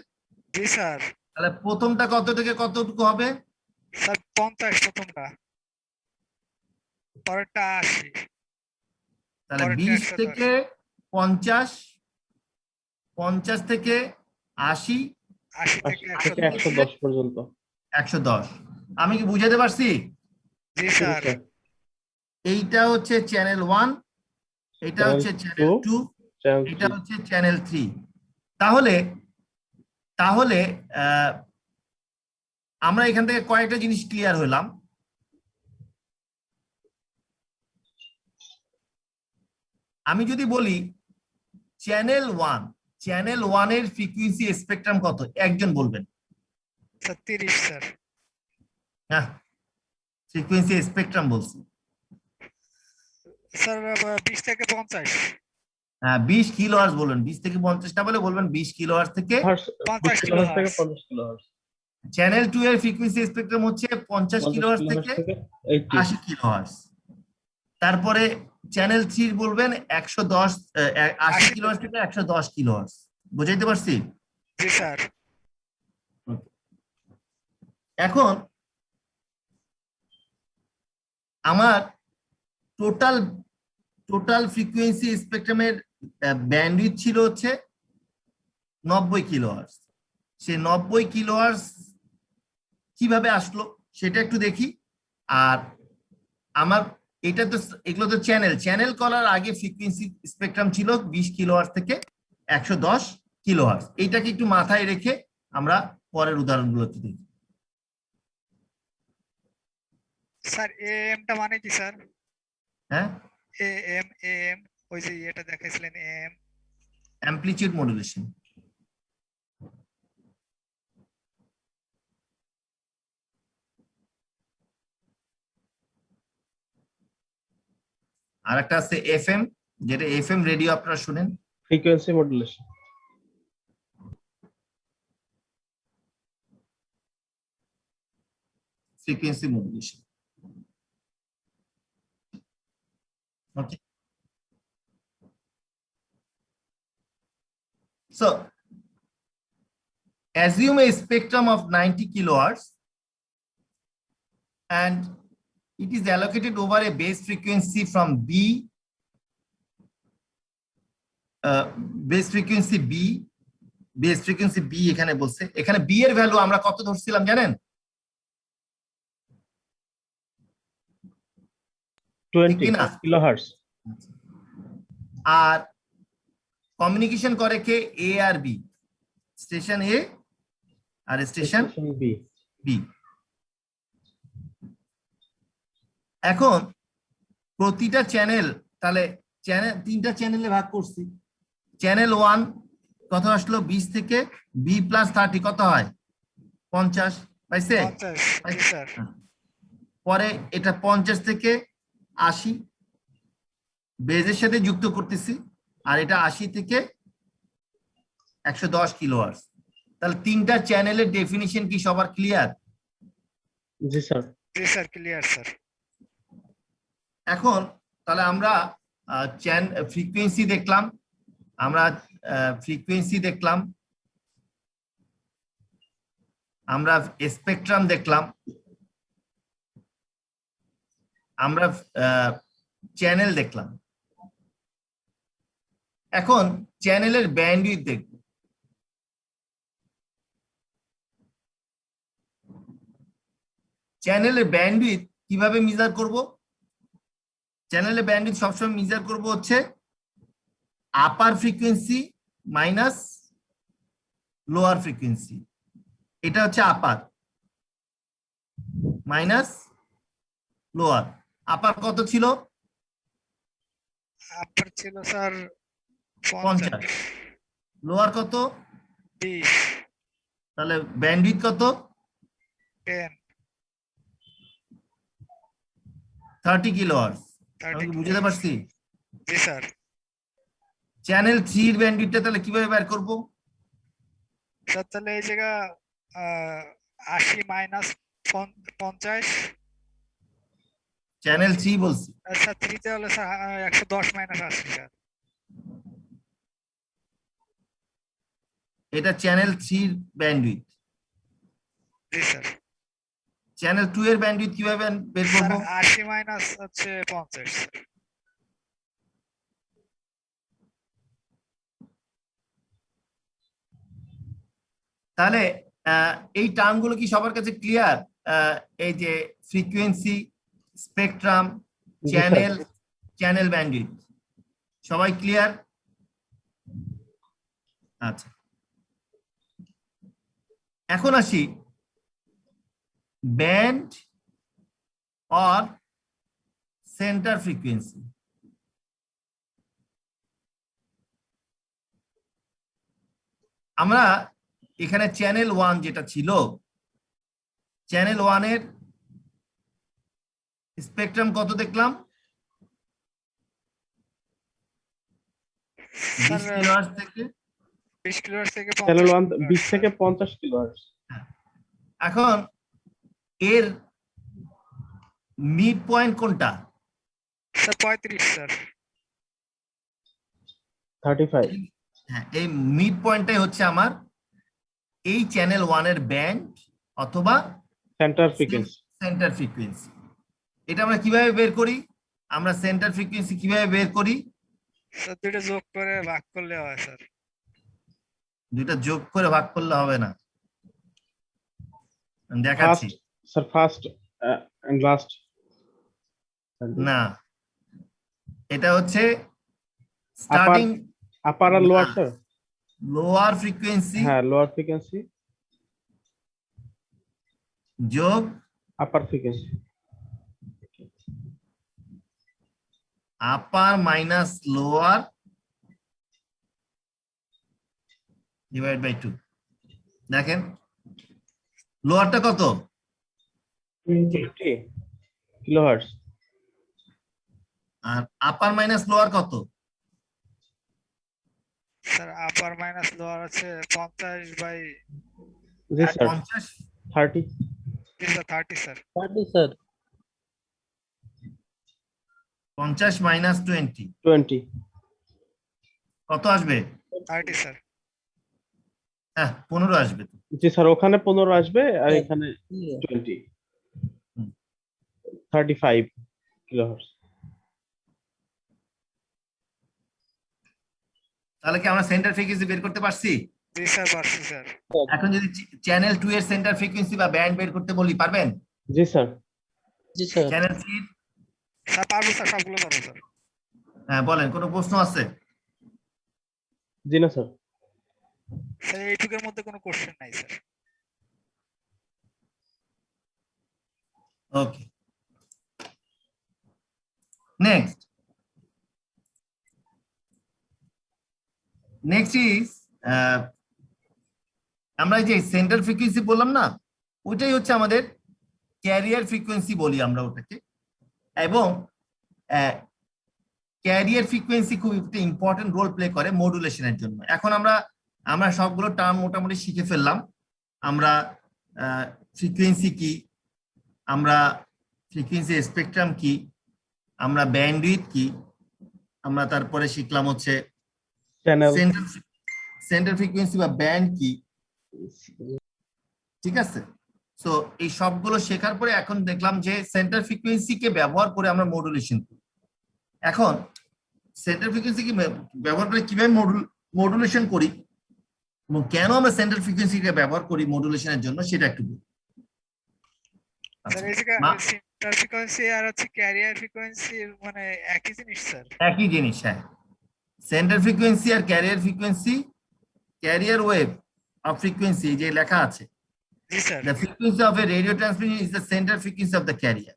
জি স্যার। তাহলে প্রথমটা কত থেকে কতটুকু হবে? স্যার 50 প্রথমটা, পরেরটা 80। তাহলে পরেরটা 20 110। থেকে 50, 50 থেকে 80, 80 থেকে থেকে 110। 110 পর্যন্ত। 110। আমি কি বুঝাতে পারছি? জি জি স্যার। স্যার। এইটা হচ্ছে চ্যানেল 1, এটা হচ্ছে চ্যানেল 2, চ্যানেল এটা 3। হচ্ছে চ্যানেল 3। তাহলে তাহলে আমরা এখান থেকে কয়েকটা জিনিস ক্লিয়ার হলাম। আমি যদি বলি চ্যানেল 1 এর ফ্রিকোয়েন্সি স্পেকট্রাম কত একজন বলবেন? Sir 30 sir. হ্যাঁ, ফ্রিকোয়েন্সি স্পেকট্রাম বলছি। স্যার 20 থেকে 50। হ্যাঁ, 20 কিলোহার্টজ বলবেন, 20 থেকে 50 না বলে বলবেন 20 কিলোহার্টজ থেকে 50 কিলোহার্টজ থেকে কিলোহার্টজ। 50 কিলোহার্টজ। চ্যানেল 2 এর ফ্রিকোয়েন্সি স্পেকট্রাম হচ্ছে 50 50 কিলোহার্টজ কিলোহার্টজ থেকে থেকে 80। 80 কিলোহার্টজ। তারপরে চ্যানেল 3 বলবেন 110 80 কিলোহার্টজ থেকে 110 কিলোহার্টজ। বুঝাইতে পারছি? জি স্যার। এখন আমার টোটাল ফ্রিকোয়েন্সি স্পেকট্রামের ব্যান্ডউইথ ছিল হচ্ছে 90 কিলোহার্টজ। সে 90 কিলোহার্টজ কিভাবে আসলো সেটা একটু দেখি। আর আমার এটা তো, এগুলো তো চ্যানেল করার আগে ফ্রিকোয়েন্সি স্পেকট্রাম ছিল 20 কিলোহার্টজ থেকে 110 কিলোহার্টজ। এইটাকে একটু মাথায় রেখে আমরা পরের উদাহরণগুলোতে দেখি। স্যার এএম টা মানে কি স্যার? হ্যাঁ, এএম ওই যে এটা দেখাইছিলেন এএম। Amplitude modulation. আর একটা আছে এফএম, যেটা এফএম রেডিও আপনারা শুনেন। Frequency modulation. frequency modulation. Okay. So, assume a spectrum of 90 kilohertz and it is allocated over a base frequency from B, base frequency B এখানে বলছে। এখানে B এর ভ্যালু আমরা কত ধরছিলাম জানেন? 20 কিলোহার্টজ। আর কমিউনিকেশন করে কে? এ আর বি, স্টেশন এ আর স্টেশন বি। এখন প্রতিটা চ্যানেল, তাহলে তিনটা চ্যানেলে ভাগ করছি। চ্যানেল 1 কত আসলো? 20 থেকে বি প্লাস 30 কত হয়? 50 পাইছে? 50 জি স্যার। পরে এটা 50 থেকে 80 বেজের সাথে যুক্ত করতেছি, আর এটা 80 থেকে 110 কিলোহার্টজ। তাহলে তিনটা চ্যানেলের ডেফিনিশন কি সবার ক্লিয়ার? জি স্যার। জি স্যার, ক্লিয়ার স্যার। এখন তাহলে আমরা ফ্রিকোয়েন্সি দেখলাম, আমরা স্পেকট্রাম দেখলাম, আমরা চ্যানেল দেখলাম। এখন চ্যানেলের ব্যান্ডউইথ দেখব। চ্যানেলের ব্যান্ডউইথ কিভাবে মেজার করব? চ্যানেলের ব্যান্ডউইথ সবসময় মেজার করব হচ্ছে আপার ফ্রিকোয়েন্সি মাইনাস লোয়ার ফ্রিকোয়েন্সি। এটা হচ্ছে আপার মাইনাস লোয়ার। আপার কত ছিল? আপার ছিল স্যার 50। লোয়ার কত? 20। তাহলে ব্যান্ডউইথ কত? 10। 30 কিলোহার্টজ। আমি কি বুঝতে পারছি? জি স্যার। চ্যানেল 3 এর ব্যান্ডউইথটা তাহলে কিভাবে বের করব? স্যার তাহলে এই জায়গা 80 মাইনাস 50। চ্যানেল 3 বলছি। আচ্ছা 3 তে হলো স্যার 110 মাইনাস 80 স্যার। এটা চ্যানেল 3 এর ব্যান্ডউইথ। জি স্যার। চ্যানেল 2 এর ব্যান্ডউইথ কিভাবে বের করব? স্যার 80 মাইনাস হচ্ছে 50 স্যার। তাহলে এই টার্মগুলো কি সবার কাছে ক্লিয়ার? এই যে ফ্রিকোয়েন্সি, স্পেকট্রাম, চ্যানেল ব্যান্ডউইথ সবাই ক্লিয়ার? আচ্ছা, এখন আসি ব্যান্ড অর সেন্টার ফ্রিকোয়েন্সি। আমরা এখানে চ্যানেল 1 যেটা ছিল, চ্যানেল 1 এর স্পেকট্রাম কত দেখলাম? 20 স্যার কিলোহার্টজ থেকে 20 কিলোহার্টজ থেকে চ্যানেল 50 1 20 কিলোহার্টজ, থেকে 50 কিলোহার্টজ। এখন এর মিড পয়েন্ট কোনটা? Sir 35 sir. 35। হ্যাঁ, এই মিড পয়েন্টটাই হচ্ছে আমার এই চ্যানেল 1 এর ব্যান্ড অথবা সেন্টার ফ্রিকোয়েন্সি। Centre frequency. এটা আমরা কিভাবে বের করি? আমরা সেন্টার ফ্রিকোয়েন্সি কিভাবে বের করি? স্যার দুটো যোগ করে ভাগ করলে হয় স্যার। দুইটা যোগ করে ভাগ করলে হবে না, আমি দেখাচ্ছি। First sir, first end last. না, এটা হচ্ছে স্টার্টিং আপার আর লোয়ার স্যার? লোয়ার ফ্রিকোয়েন্সি হ্যাঁ, লোয়ার ফ্রিকোয়েন্সি যোগ upper frequency. Upper minus lower divide by 2। দেখেন লোয়ারটা কত? 20 কিলোহার্টজ। আর আপার মাইনাস লোয়ার কত? স্যার আপার মাইনাস লোয়ার আছে 50 বাই জি স্যার, 50 30। জি স্যার 30 স্যার। 30 স্যার। 50 মাইনাস 20 কত আসবে? 30 স্যার। হ্যাঁ, 15 আসবে তো। জি স্যার, ওখানে 15 আসবে আর এখানে 20। 35 কিলোহার্টজ। তাহলে কি আমরা সেন্টার ফ্রিকোয়েন্সি বের করতে পারছি? জি স্যার পারছি স্যার। এখন যদি চ্যানেল 2 এর সেন্টার ফ্রিকোয়েন্সি বা ব্যান্ড বের করতে বলি, পারবেন? জি স্যার। চ্যানেল 3? স্যার পারবো স্যার, সবগুলো পারবো স্যার। হ্যাঁ, বলেন, কোনো প্রশ্ন আছে? জি না স্যার। স্যার এইটুকের মধ্যে কোনো কোশ্চেন নাই স্যার। ওকে, নেক্সট ইজ আমরা যে সেন্টার ফ্রিকোয়েন্সি বললাম না, ওইটাই হচ্ছে আমাদের ক্যারিয়ার ফ্রিকোয়েন্সি বলি আমরা ওটাকে। এবং ক্যারিয়ার ফ্রিকোয়েন্সি খুব একটা ইম্পর্টেন্ট রোল প্লে করে মডুলেশনের জন্য। এখন আমরা সবগুলো টার্ম মোটামুটি শিখে ফেললাম। আমরা ফ্রিকোয়েন্সি কি, আমরা ফ্রিকোয়েন্সি স্পেকট্রাম কি, আমরা ব্যান্ডউইথ কি, আমরা তারপরে শিখলাম হচ্ছে চ্যানেল। সেন্টার ফ্রিকোয়েন্সি বা ব্যান্ড কি। ঠিক আছে, সো এই সবগুলো শেখার পরে এখন দেখলাম যে সেন্টার ফ্রিকোয়েন্সি কে ব্যবহার করে আমরা মডুলেশন করি। এখন সেন্টার ফ্রিকোয়েন্সি কে ব্যবহার করে কিভাবে মডুলেশন করি এবং কেন আমরা সেন্টার ফ্রিকোয়েন্সি কে ব্যবহার করি মডুলেশনের জন্য, সেটা একটু বলি। স্যার এই জায়গায় সেন্টার ফ্রিকোয়েন্সি আর হচ্ছে ক্যারিয়ার ফ্রিকোয়েন্সি মানে একই জিনিস স্যার? একই জিনিস, হ্যাঁ। সেন্টার ফ্রিকোয়েন্সি আর carrier frequency, carrier wave of frequency যে লেখা আছে, জি sir. the frequency of a radio transmission is the center frequency of the carrier।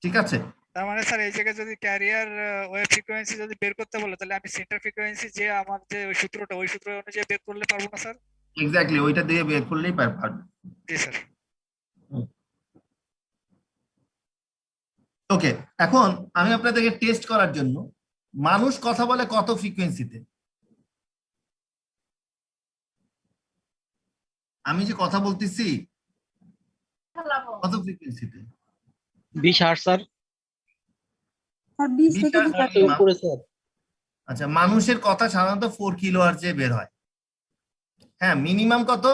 ঠিক আছে, তার মানে স্যার এই জায়গায় যদি ক্যারিয়ার ওয়েভ ফ্রিকোয়েন্সি যদি বের করতে বলে, তাহলে আমি সেন্টার ফ্রিকোয়েন্সি যে আমার যে ওই সূত্রটা, ওই সূত্র অনুযায়ী বের করলে পারবো না স্যার? এক্স্যাক্টলি ওইটা দিয়ে বের করলেই পারবে। জি স্যার। ওকে, এখন আমি আপনাদেরকে টেস্ট করার জন্য, মানুষ কথা বলে কত ফ্রিকোয়েন্সিতে? আমি যে কথা বলতেছি কত ফ্রিকোয়েন্সিতে? 20 হার্টজ স্যার। 20 থেকে উপরে স্যার। আচ্ছা, মানুষের কথা সাধারণত 4 কিলোহার্টজে বের হয়। হ্যাঁ, মিনিমাম কত?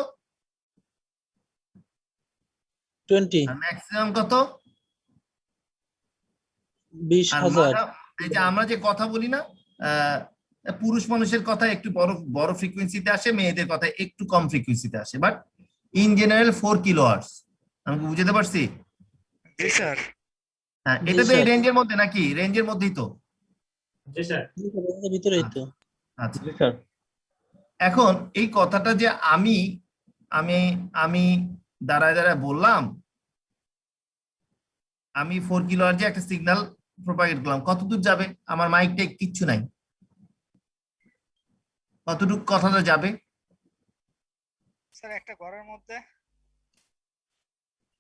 20। আর ম্যাক্সিমাম কত? 20,000। এই যে আমরা যে কথা বলি না, পুরুষ মানুষের কথা একটু বড় ফ্রিকোয়েন্সিতে আসে, মেয়েদের কথা একটু কম ফ্রিকোয়েন্সিতে আসে, বাট ইন জেনারেল 4 কিলোহার্টজ। আমি বুঝতে পারছি? জি স্যার। হ্যাঁ, এটা তো এই রেঞ্জের মধ্যে নাকি? রেঞ্জের মধ্যেই তো? জি স্যার। এর ভিতরেই তো। আচ্ছা, জি স্যার। এখন এই কথাটা যে আমি আমি আমি দাঁড়ায় দাঁড়ায় বললাম, আমি 4 কিলোহার্টজে একটা সিগন্যাল প্রপাগেট করলাম, কত দূর যাবে? আমার মাইকটা কিচ্ছু নাই, কতটুকু কথাটা যাবে? স্যার একটা ঘরের মধ্যে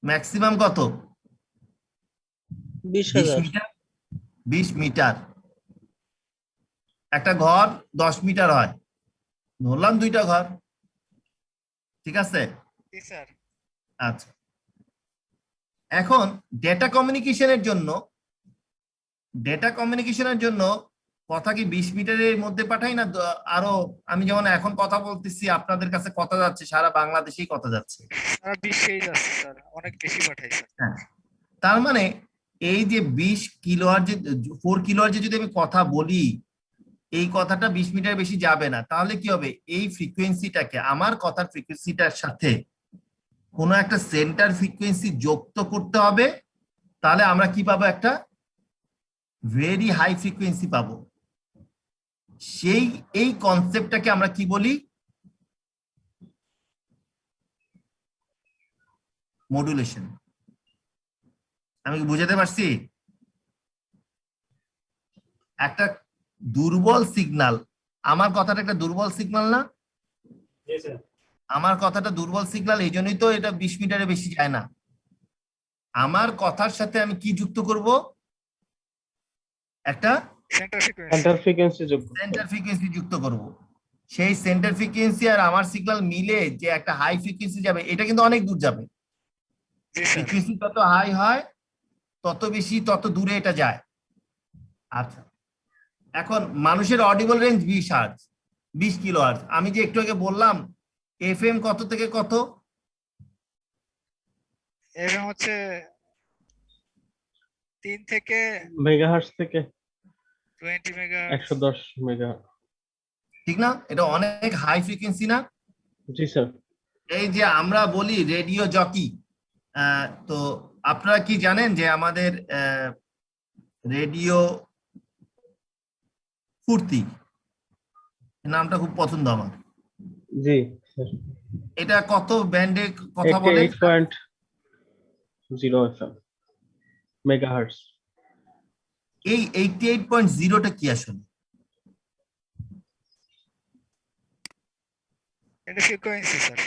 ম্যাক্সিমাম কত? 20 20,000 মিটার। 20 মিটার। একটা ঘর 10 মিটার হয়, ধরলাম 2টা ঘর, ঠিক আছে? জি স্যার। আচ্ছা, এখন ডেটা কমিউনিকেশনের জন্য কথা কি 20 মিটারের মধ্যে পাঠাই না আরো? আমি যেমন এখন কথা বলতেছি, আপনাদের কাছে কথা যাচ্ছে, সারা বাংলাদেশেই কথা যাচ্ছে। সারা বিশ্বেই যাচ্ছে স্যার, অনেক বেশি পাঠাই স্যার। হ্যাঁ, তার মানে এই যে 20 কিলোহার্জ, যে 4 কিলোহার্জে যদি আমি কথা বলি, এই কথাটা 20 মিটার বেশি যাবে না। তাহলে কি হবে? এই ফ্রিকোয়েন্সিটাকে, আমার কথার ফ্রিকোয়েন্সিটার সাথে কোনো একটা সেন্টার ফ্রিকোয়েন্সি যুক্ত করতে হবে, তাহলে আমরা কি পাবো? একটা ভেরি হাই ফ্রিকোয়েন্সি পাবো। এই কনসেপ্টটাকে আমরা কি বলি? মডুলেশন। আমি কি বুঝাতে পারছি? একটা দুর্বল সিগন্যাল, আমার কথাটা একটা দুর্বল সিগন্যাল না? জি স্যার। আমার কথাটা দুর্বল সিগন্যাল, এই জন্যই তো এটা 20 মিটারে বেশি যায় না। আমার কথার সাথে আমি কি যুক্ত করব? একটা সেন্টার ফ্রিকোয়েন্সি। সেন্টার ফ্রিকোয়েন্সি যোগ করতে সেন্টার হবে। ফ্রিকোয়েন্সি যুক্ত করব। সেই সেন্টার ফ্রিকোয়েন্সি আর আমার সিগন্যাল মিলে যে একটা হাই ফ্রিকোয়েন্সি যাবে, এটা কিন্তু অনেক দূর যাবে। জি স্যার। ফ্রিকোয়েন্সি যত হাই হয়, তত বেশি, তত দূরে এটা যায়। আচ্ছা, এখন মানুষের audible range 20 hertz, 20 kilo hertz. আমি যে একটু আগে বললাম এফএম কত থেকে কত? এবং হচ্ছে 3 থেকে মেগাহার্টজ থেকে 20 মেগা। 110 মেগাহার্টজ। ঠিক না? এটা অনেক হাই ফ্রিকোয়েন্সি না? জি স্যার। এই যে আমরা বলি রেডিও জকি, তো আপনারা কি জানেন যে আমাদের রেডিও ফুর্তি, এই নামটা খুব পছন্দ আমার। জি স্যার। এটা কত ব্যান্ডে কথা বলে? 88.0 এফএম মেগাহার্টজ। এই 88.0টা কি আসলে? এটা ফ্রিকোয়েন্সি স্যার,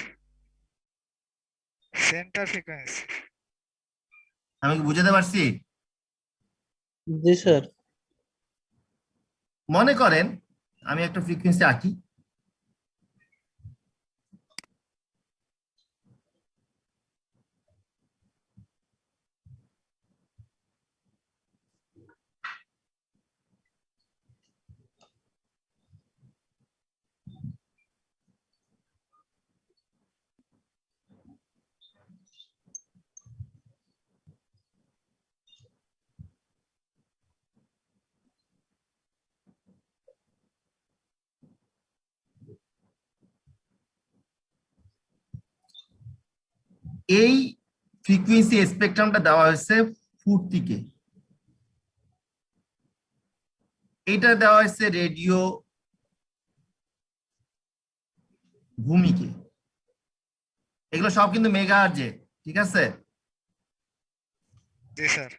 সেন্টার ফ্রিকোয়েন্সি। আমি কি বুঝাতে পারছি? জি স্যার। মনে করেন আমি একটা ফ্রিকোয়েন্সি আঁকি, এই ফ্রিকোয়েন্সি স্পেকট্রামটা দেওয়া হয়েছে ফুর্তিকে, এটা দেওয়া হয়েছে রেডিও ভূমিকে। এগুলো সব কিন্তু মেগাহার্জে, ঠিক আছে? জি স্যার।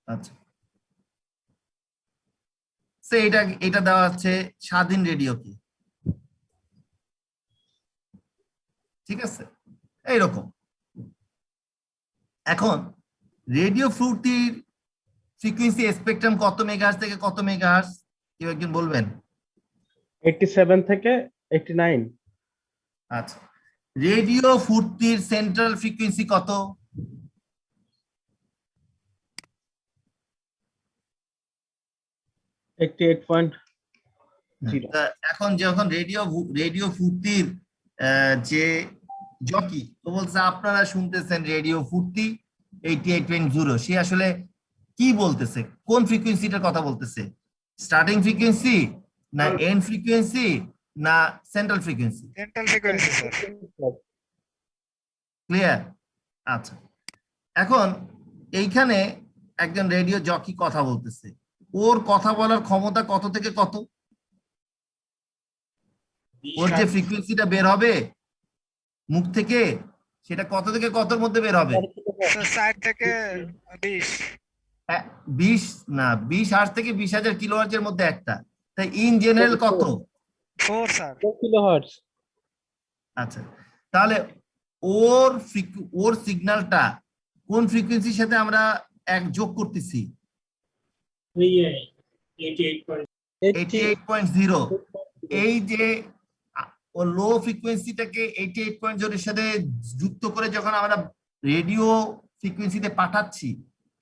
আচ্ছা, এটা এটা দেওয়া হচ্ছে স্বাধীন রেডিওকে, ঠিক আছে? এইরকম। এখন রেডিও ফুর্তির ফ্রিকোয়েন্সি স্পেকট্রাম কত মেগাহার্জ থেকে কত মেগাহার্জ? কেউ একজন বলবেন? 87 থেকে 89। আচ্ছা, রেডিও ফুর্তির সেন্ট্রাল ফ্রিকোয়েন্সি কত? 88.0। এখন যখন রেডিও ফুর্তির যে জকি তো বলছে, আপনারা শুনতেছেন রেডিও ফুর্তি 88.0, সে আসলে কি বলতেছে? কোন ফ্রিকোয়েন্সিটার কথা বলতেছে? স্টার্টিং ফ্রিকোয়েন্সি না এন্ড ফ্রিকোয়েন্সি না central frequency? Central frequency sir. Clear? আচ্ছা, এখন এইখানে একজন রেডিও জকি কথা বলতেছে, ওর কথা বলার ক্ষমতা কত থেকে কত? ওর যে ফ্রিকোয়েন্সিটা বের হবে মুখ থেকে, সেটা কত থেকে কতর মধ্যে বের হবে? 4 থেকে 20। 20 না, 20 হার্জ থেকে 20,000 কিলোহার্জের মধ্যে একটা। তাই ইন জেনারেল কত? 4 স্যার। 4 কিলোহার্টজ। আচ্ছা, তাহলে ওর সিগন্যালটা কোন ফ্রিকোয়েন্সির সাথে আমরা এক যোগ করতেছি? 88.0। এই যে ও লো ফ্রিকোয়েন্সিটাকে 88.0 এর সাথে যুক্ত করে যখন আমরা রেডিও ফ্রিকোয়েন্সিতে পাঠাচ্ছি,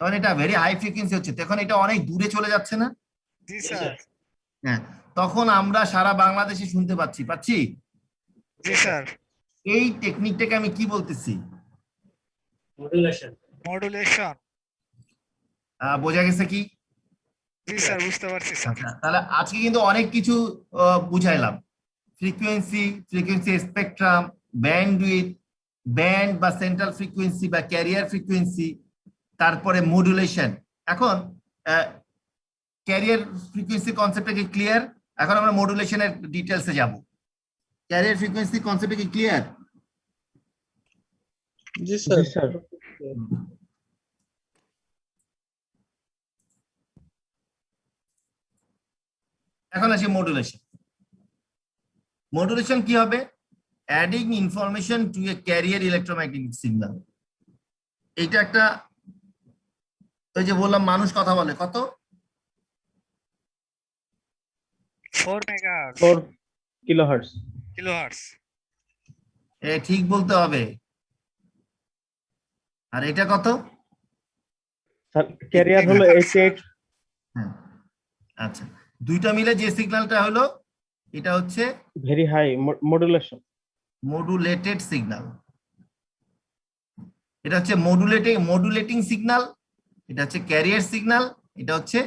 তখন এটা ভেরি হাই ফ্রিকোয়েন্সি হচ্ছে, তখন এটা অনেক দূরে চলে যাচ্ছে না? জি স্যার। হ্যাঁ, তখন আমরা সারা বাংলাদেশে শুনতে পাচ্ছি। জি স্যার। এই টেকনিকটাকে আমি কি বলতেছি? মডুলেশন। মডুলেশন। বোঝা গেছে কি? জি স্যার, বুঝতে পারছি স্যার। আচ্ছা, তাহলে আজকে কিন্তু অনেক কিছু বুঝাইলাম। ফ্রিকোয়েন্সি স্পেকট্রাম, ব্যান্ডউইথ, ব্যান্ড বা সেন্ট্রাল ফ্রিকোয়েন্সি বা ক্যারিয়ার ফ্রিকোয়েন্সি, তারপরে মডুলেশন। এখন ক্যারিয়ার ফ্রিকোয়েন্সি কনসেপ্টটা কি ক্লিয়ার? এখন আমরা মডুলেশনের ডিটেলসে যাব। ক্যারিয়ার ফ্রিকোয়েন্সি কনসেপ্টটা কি ক্লিয়ার? জি স্যার। জি স্যার। এখন আসি মডুলেশন। মডুলেশন কি হবে? Adding information to A career electromagnetic signal. এইটা একটা, ওই যে বললাম মানুষ কথা বলে কত? 4 মেগাহার্টজ। 4 কিলোহার্টজ। কিলোহার্টজ। ঠিক বলতে হবে। আর এটা কত? স্যার ক্যারিয়ার হলো 88। হ্যাঁ, আচ্ছা, দুইটা মিলে যে সিগন্যালটা হলো এটা হচ্ছে very high modulation. Modulated signal. এটা হচ্ছে মডুলেটিং সিগন্যাল, এটা হচ্ছে ক্যারিয়ার সিগন্যাল, এটা হচ্ছে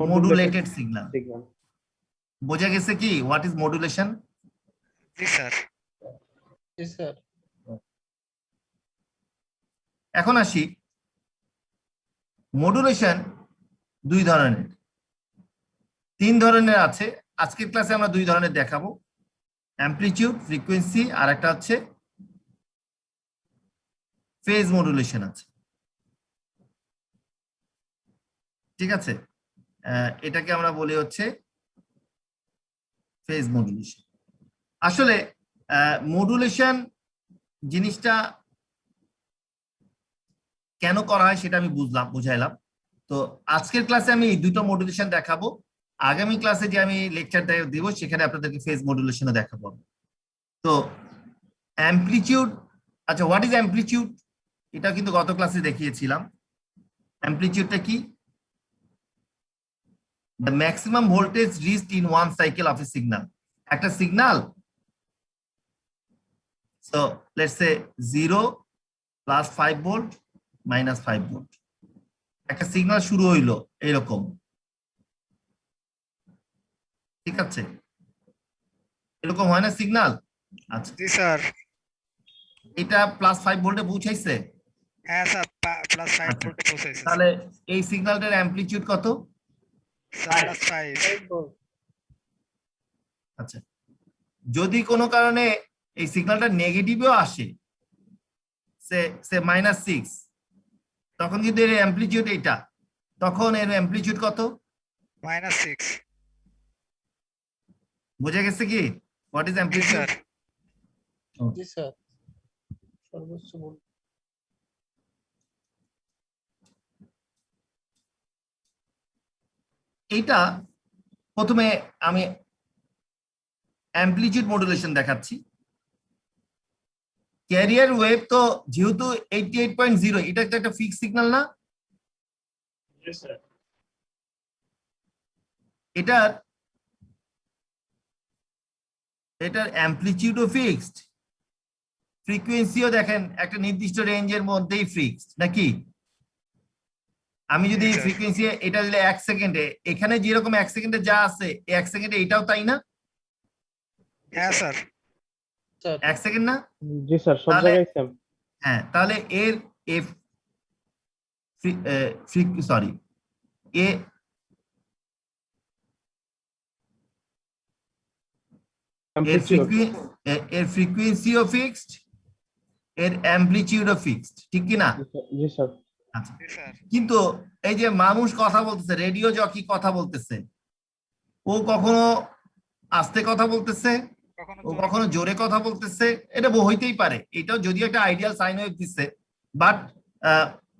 মডুলেটেড সিগন্যাল। বোঝা গেছে কি what is modulation? G sir. G sir. এখন আসি, মডুলেশন দুই ধরনের, তিন ধরনের আছে। আজকের ক্লাসে আমরা দুই ধরনের দেখাবো, অ্যামপ্লিটিউড, ফ্রিকোয়েন্সি, আর একটা হচ্ছে ফেজ মডুলেশন আছে। ঠিক আছে, এটাকে আমরা বলি হচ্ছে ফেজ মডুলেশন। আসলে মডুলেশন জিনিসটা কেন করা হয় সেটা আমি বুঝাইলাম। তো আজকের ক্লাসে আমি এই দুটো মডুলেশন দেখাবো, আগামী ক্লাসে যে আমি লেকচার দিব সেখানে আপনাদেরকে ফেজ মডুলেশনও দেখাবো। তো অ্যামপ্লিটিউড, আচ্ছা হোয়াট ইজ অ্যামপ্লিটিউড? এটা কিন্তু গত ক্লাসে দেখিয়েছিলাম। অ্যামপ্লিটিউডটা কি? The maximum voltage reached in one cycle of a signal. একটা signal, so let's say 0 plus 5 volt minus 5 volt, একটা সিগন্যাল শুরু হইলো এরকম, ঠিক আছে? এরকম হয় না সিগন্যাল? আচ্ছা, জি স্যার। এটা প্লাস 5 ভোল্টে পৌঁছাইছে। হ্যাঁ স্যার, প্লাস 5 ভোল্টে পৌঁছাইছে। তাহলে এই সিগন্যালটার অ্যামপ্লিটিউড কত? Sir plus 5। আচ্ছা, যদি কোনো কারণে এই সিগন্যালটা নেগেটিভও আসে, সে -6, তখন কিন্তু এর অ্যামপ্লিটিউড এইটা, তখন এর অ্যামপ্লিটিউড কত? -6। বোঝা গেছে কি what is G amplitude? Sir. G sir. সর্বোচ্চ ভোল্ট। এইটা প্রথমে আমি অ্যামপ্লিটিউড মডুলেশন দেখাচ্ছি। ক্যারিয়ার ওয়েভ তো যেহেতু 88.0, এটা তো একটা ফিক্স সিগন্যাল না? Yes, sir. এটার অ্যামপ্লিটিউডও ফিক্সড, ফ্রিকোয়েন্সিও দেখেন একটা নির্দিষ্ট রেঞ্জের মধ্যেই ফিক্সড নাকি? আমি যদি Yes, sir. ফ্রিকোয়েন্সি এটা দিলে 1 সেকেন্ডে, এখানে যেরকম 1 সেকেন্ডে যা আছে 1 সেকেন্ডে এটাও তাই না? হ্যাঁ স্যার। 1 সেকেন্ড না? জি স্যার, সব তাহলে- জায়গায় সেম। হ্যাঁ, তাহলে এর এফ সরি এর ফ্রিকোয়েন্সিও ফিক্সড, এর অ্যামপ্লিটিউডও ফিক্সড, ঠিক কি না? জি স্যার। আচ্ছা, জি স্যার। কিন্তু এই যে মানুষ কথা বলতেছে, রেডিও জকি কথা বলতেছে, ও কখনো আস্তে কথা বলতেছে, কখনো ও জোরে কখনো জোরে কথা বলতেছে, এটা হইতেই পারে। এটাও যদিও একটা আইডিয়াল সাইন ওয়েভ দিচ্ছে, বাট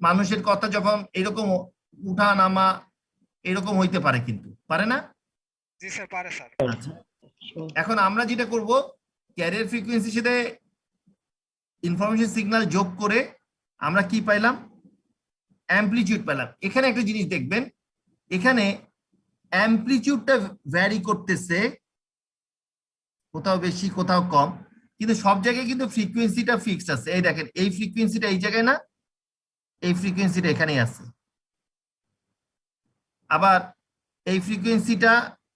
মানুষের কথা যখন এরকম উঠা নামা এরকম হইতে পারে, কিন্তু পারে না। জি স্যার, পারে স্যার। আচ্ছা, এখন আমরা যেটা করব, ক্যারিয়ার ফ্রিকোয়েন্সির সাথে ইনফরমেশন সিগন্যাল যোগ করে আমরা কি পাইলাম, অ্যামপ্লিটিউড পেলাম। এখানে একটা জিনিস দেখবেন, এখানে অ্যামপ্লিটিউডটা ভ্যারি করতেছে, কোথাও বেশি কোথাও কম, কিন্তু সব জায়গায় কিন্তু ফ্রিকোয়েন্সিটা ফিক্সড আছে। এই দেখেন, এই ফ্রিকোয়েন্সিটা এই জায়গায় না, এই ফ্রিকোয়েন্সিটা এখানেই আছে। আবার এই ফ্রিকোয়েন্সিটা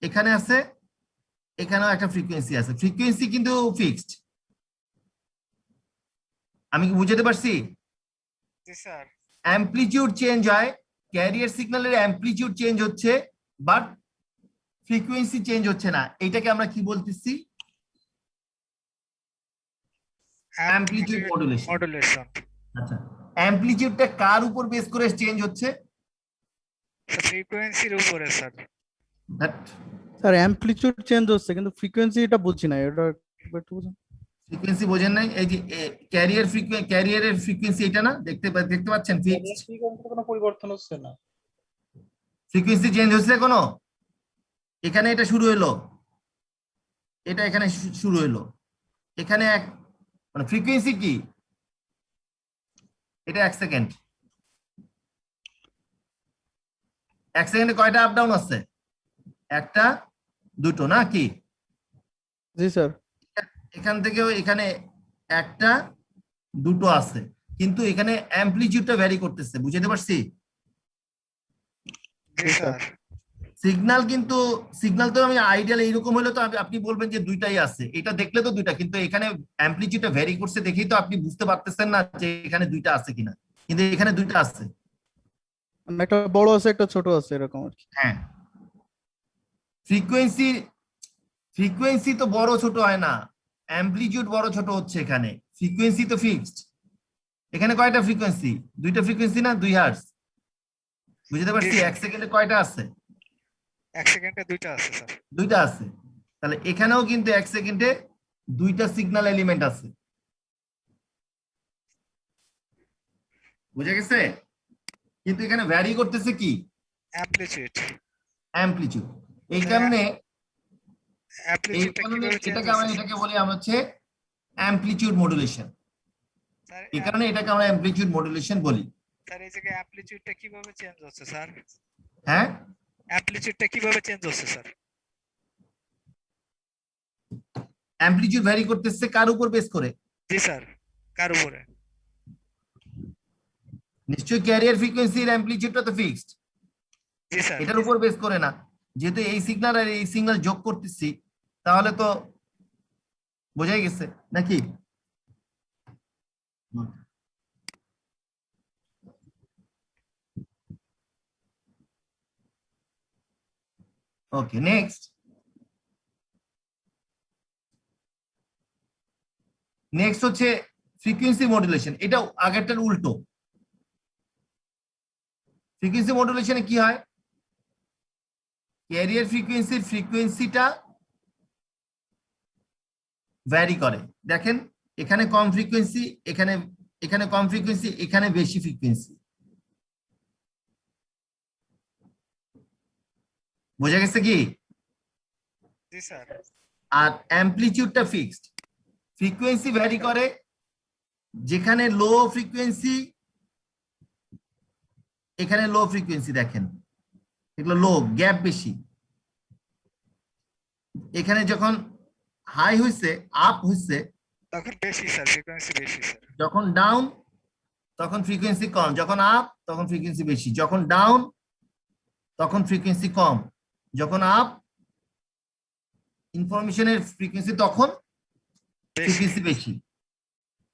এখানে আছে, এখানেও একটা ফ্রিকোয়েন্সি আছে। ফ্রিকোয়েন্সি কিন্তু ফিক্সড। আমি কি বুঝাতে পারছি? জি স্যার। অ্যামপ্লিটিউড চেঞ্জ হয়, ক্যারিয়ার সিগন্যালের অ্যামপ্লিটিউড চেঞ্জ হচ্ছে, বাট ফ্রিকোয়েন্সি চেঞ্জ হচ্ছে না। এটাকে আমরা কি বলতেছি? Amplitude modulation. মডুলেশন। আচ্ছা, অ্যামপ্লিটিউডটা কার উপর বেস করে চেঞ্জ হচ্ছে? ফ্রিকোয়েন্সির উপরে sir. That sir amplitude change হচ্ছে কিন্তু ফ্রিকোয়েন্সি এটা বুঝছি না, এটা একটু বুঝুন। ফ্রিকোয়েন্সি বোঝেন নাই? এই যে ক্যারিয়ারের ফ্রিকোয়েন্সি এটা না, দেখতে পাচ্ছেন ফিক্সড। ফ্রিকোয়েন্সির কোনো পরিবর্তন হচ্ছে না। ফ্রিকোয়েন্সি চেঞ্জ হচ্ছে কোনো? এখানে এটা শুরু হলো, এটা এখানে শুরু হলো, এখানে এক মানে ফ্রিকোয়েন্সি কি, এটা 1 সেকেন্ড। 1 সেকেন্ডে কয়টা আপ ডাউন আছে? একটা, দুটো, না কি? জি স্যার। এখান থেকেও এখানে একটা, দুটো আছে, কিন্তু এখানে অ্যামপ্লিটিউডটা ভ্যারি করতেছে। বুঝতে পারছি? জি স্যার। সিগন্যাল তো আমি আইডিয়াল এইরকম হলে তো আপনি বলবেন যে দুইটাই আছে, এটা দেখলে তো দুইটা, কিন্তু এখানে অ্যামপ্লিটিউডটা ভ্যারি করছে দেখেই তো আপনি বুঝতে পারতেছেন না যে এখানে দুইটা আছে কিনা, কিন্তু এখানে দুইটা আছে। মানে একটা বড় আছে একটা ছোট আছে এরকম আর কি। হ্যাঁ, ফ্রিকোয়েন্সি তো বড় ছোট হয় না, অ্যামপ্লিটিউড বড় ছোট হচ্ছে। এখানে ফ্রিকোয়েন্সি তো ফিক্সড। এখানে কয়টা ফ্রিকোয়েন্সি? দুইটা ফ্রিকোয়েন্সি না, 2 হার্টজ। বুঝতে পারছি? 1 সেকেন্ডে কয়টা আছে? 1 সেকেন্ডে দুইটা আছে স্যার। দুইটা আছে। তাহলে এখানেও কিন্তু 1 সেকেন্ডে দুইটা সিগন্যাল এলিমেন্ট আছে। বুঝা গেছে? কিন্তু এখানে ভ্যারি করতেছে কি? অ্যামপ্লিটিউড। অ্যামপ্লিটিউড। এই কারণে অ্যামপ্লিটিউডটা কিভাবে চেঞ্জ এটাকে আমরা বলি আমরা হচ্ছে অ্যামপ্লিটিউড মডুলেশন। স্যার? এই কারণে এটাকে আমরা অ্যামপ্লিটিউড মডুলেশন বলি। স্যার এই জায়গায় অ্যামপ্লিটিউডটা কিভাবে চেঞ্জ হচ্ছে স্যার? হ্যাঁ, অ্যামপ্লিটিউডটা কিভাবে চেঞ্জ হচ্ছে স্যার? অ্যামপ্লিটিউড ভ্যারি করতেছে কার উপর বেস করে? জি স্যার। কার উপরে? নিশ্চয়ই ক্যারিয়ার ফ্রিকোয়েন্সির অ্যামপ্লিটিউডটা তো ফিক্সড, জি স্যার। এটার উপর বেস করে না। যেহেতু এই সিগন্যাল আর এই সিগন্যাল যোগ করতেছি, তাহলে তো বোঝাই গেছে নাকি? ওকে, নেক্সট হচ্ছে ফ্রিকোয়েন্সি মডুলেশন। এটা আগেরটার উল্টো। ফ্রিকোয়েন্সি মডুলেশনে কি হয়? ক্যারিয়ার ফ্রিকোয়েন্সিটা ভ্যারি করে। দেখেন, এখানে কম ফ্রিকোয়েন্সি, এখানে কম ফ্রিকোয়েন্সি, এখানে বেশি ফ্রিকোয়েন্সি। বোঝা গেছে কি? জি স্যার। আর অ্যামপ্লিটিউডটা ফিক্সড। ফ্রিকোয়েন্সি ভ্যারি করে, যেখানে লো ফ্রিকোয়েন্সি, এখানে লো ফ্রিকোয়েন্সি, দেখেন এগুলো লো, গ্যাপ বেশি। এখানে যখন হাই হইছে, আপ হইছে, তখন বেশি স্যার, ফ্রিকোয়েন্সি বেশি স্যার। যখন ডাউন তখন ফ্রিকোয়েন্সি কম, যখন আপ তখন ফ্রিকোয়েন্সি বেশি, যখন ডাউন তখন ফ্রিকোয়েন্সি কম, যখন আপ ইনফরমেশনের ফ্রিকোয়েন্সি তখন ফ্রিকোয়েন্সি বেশি।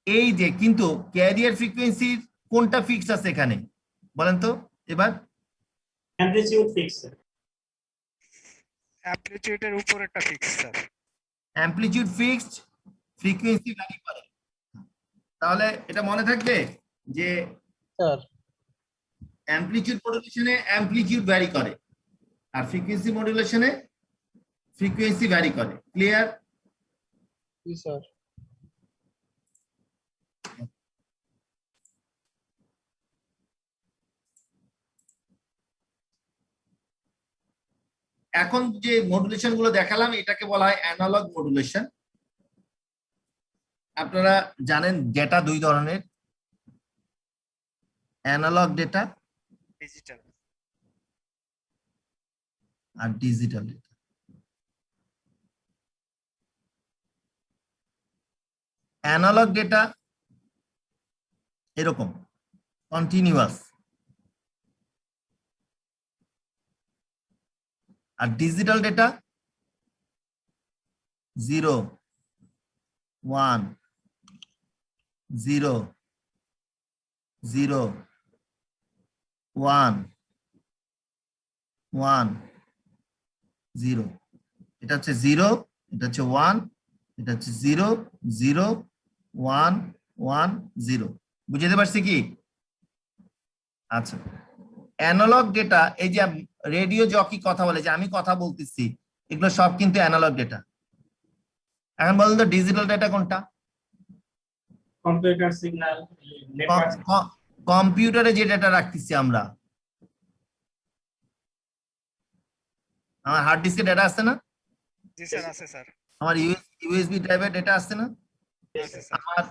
এই যে, কিন্তু ক্যারিয়ার ফ্রিকোয়েন্সির কোনটা ফিক্স আছে এখানে বলেন তো এবার? Amplitude fix. অ্যামপ্লিটিউডের উপরেরটা fix sir. Amplitude fixed, frequency vary করে। তাহলে এটা মনে থাকবে যে স্যার অ্যামপ্লিটিউড মডুলেশনে অ্যামপ্লিটিউড ভ্যারি করে, আর ফ্রিকোয়েন্সি মডুলেশনে ফ্রিকোয়েন্সি ভ্যারি করে। ক্লিয়ার? জি স্যার। এখন যে মডুলেশন গুলো দেখালাম এটাকে বলা হয় অ্যানালগ মডুলেশন। আপনারা জানেন ডেটা দুই ধরনের, অ্যানালগ ডেটা ডিজিটাল। আর ডিজিটাল ডেটা। অ্যানালগ ডেটা এরকম কন্টিনিউয়াস, আর ডিজিটাল ডেটা 0 1 0 0 1 1 0। এটা হচ্ছে 0, এটা হচ্ছে 1, এটা হচ্ছে 0 0 1 1 0। বুঝতে পারছি কি? আচ্ছা, অ্যানালগ ডেটা, এই যে রেডিও জকি কথা বলে যে আমি কথা বলতেছি, এগুলো সব কিন্তু অ্যানালগ ডেটা। এখন বলুন তো ডিজিটাল ডেটা কোনটা? Computer signal, network. কম্পিউটারে যে ডেটা রাখতেছি আমরা, আমার হার্ড ডিস্কে ডেটা আছে না, জি স্যার, আছে স্যার, আমার ইউএসবি ড্রাইভে ডেটা আছে না, আছে স্যার, আমার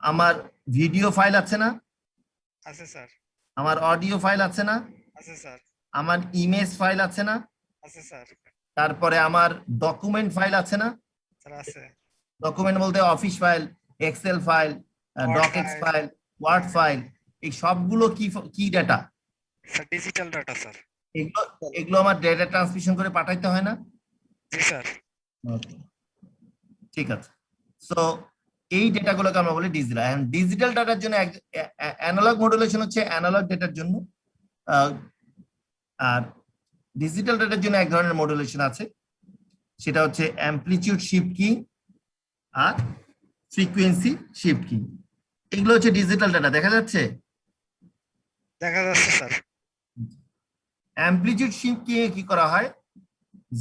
আমার ভিডিও ফাইল আছে না, আছে স্যার, আমার অডিও ফাইল আছে না, আছে স্যার, আমার ইমেজ ফাইল আছে না, আছে স্যার, তারপরে আমার ডকুমেন্ট ফাইল আছে না। স্যার আছে। ডকুমেন্ট বলতে office file, excel file, docx file, file, word file, এই সবগুলো কি কি data? Sir digital data sir. এগুলো এগুলো আমার ডেটা ট্রান্সমিশন করে পাঠাইতে হয় না? জি স্যার। ঠিক আছে। সো এই ডেটাগুলোকে আমরা বলি ডিজিটাল। এন্ড ডিজিটাল ডাটার জন্য অ্যানালগ মডুলেশন হচ্ছে অ্যানালগ ডেটার জন্য, আর ডিজিটাল ডেটার জন্য এক ধরনের মডুলেশন আছে, সেটা হচ্ছে অ্যামপ্লিটিউড শিফট কিং আর ফ্রিকোয়েন্সি শিফট কিং। এগুলো হচ্ছে ডিজিটাল ডাটা। দেখা যাচ্ছে? দেখা যাচ্ছে স্যার। অ্যামপ্লিটিউড শিফট কিং এ কি করা হয়,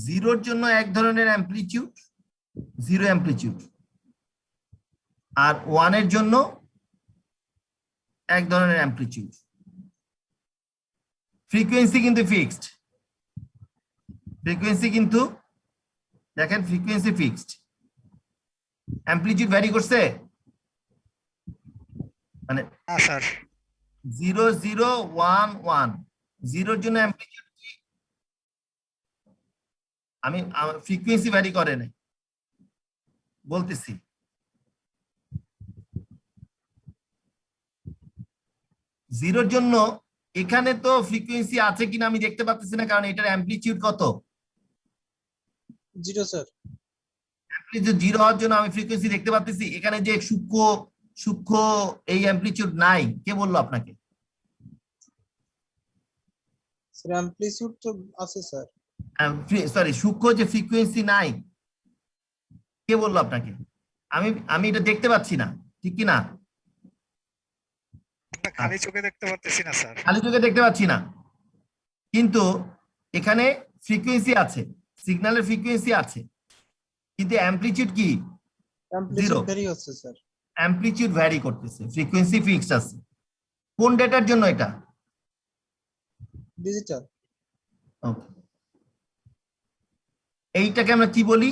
জিরোর জন্য এক ধরনের অ্যামপ্লিটিউড, জিরো অ্যামপ্লিটিউড, আর ওয়ানের জন্য এক ধরনের অ্যামপ্লিটিউড। ফ্রিকোয়েন্সি কিন্তু ফিক্সড, ফ্রিকোয়েন্সি কিন্তু দেখেন ফ্রিকোয়েন্সি ফিক্সড, অ্যামপ্লিটিউড ভ্যারি করছে, মানে না স্যার। 0 0 1 1, জিরোর জন্য অ্যামপ্লিটিউড কি, আমি ফ্রিকোয়েন্সি ভ্যারি করে নাই বলতেছি। জিরোর জন্য এখানে তো ফ্রিকোয়েন্সি আছে কিনা আমি দেখতে পাচ্ছি না, কারণ এটার অ্যামপ্লিটিউড কত, 0 স্যার। অ্যামপ্লিটিউড 0 হওয়ার জন্য আমি ফ্রিকোয়েন্সি দেখতে পাচ্ছি। এখানে যে সূক্ষ্ম সূক্ষ্ম এই অ্যামপ্লিটিউড নাই, কে বললো আপনাকে? স্যার অ্যামপ্লিটিউড তো আছে স্যার। সরি, সূক্ষ্ম যে ফ্রিকোয়েন্সি নাই, কে বললো আপনাকে? আমি আমি এটা দেখতে পাচ্ছি না, ঠিক কি না? আমরা খালি চোখে দেখতে পারতেছি না স্যার। খালি চোখে দেখতে পাচ্ছি না, কিন্তু এখানে ফ্রিকোয়েন্সি আছে, সিগন্যালের ফ্রিকোয়েন্সি আছে, কিন্তু অ্যামপ্লিটিউড কি? অ্যামপ্লিটিউড ভ্যারি হচ্ছে স্যার। অ্যামপ্লিটিউড ভ্যারি করতেছে, ফ্রিকোয়েন্সি ফিক্সড আছে। কোন ডেটার জন্য এটা? ডিজিটাল। ওকে, এইটাকে আমরা কি বলি?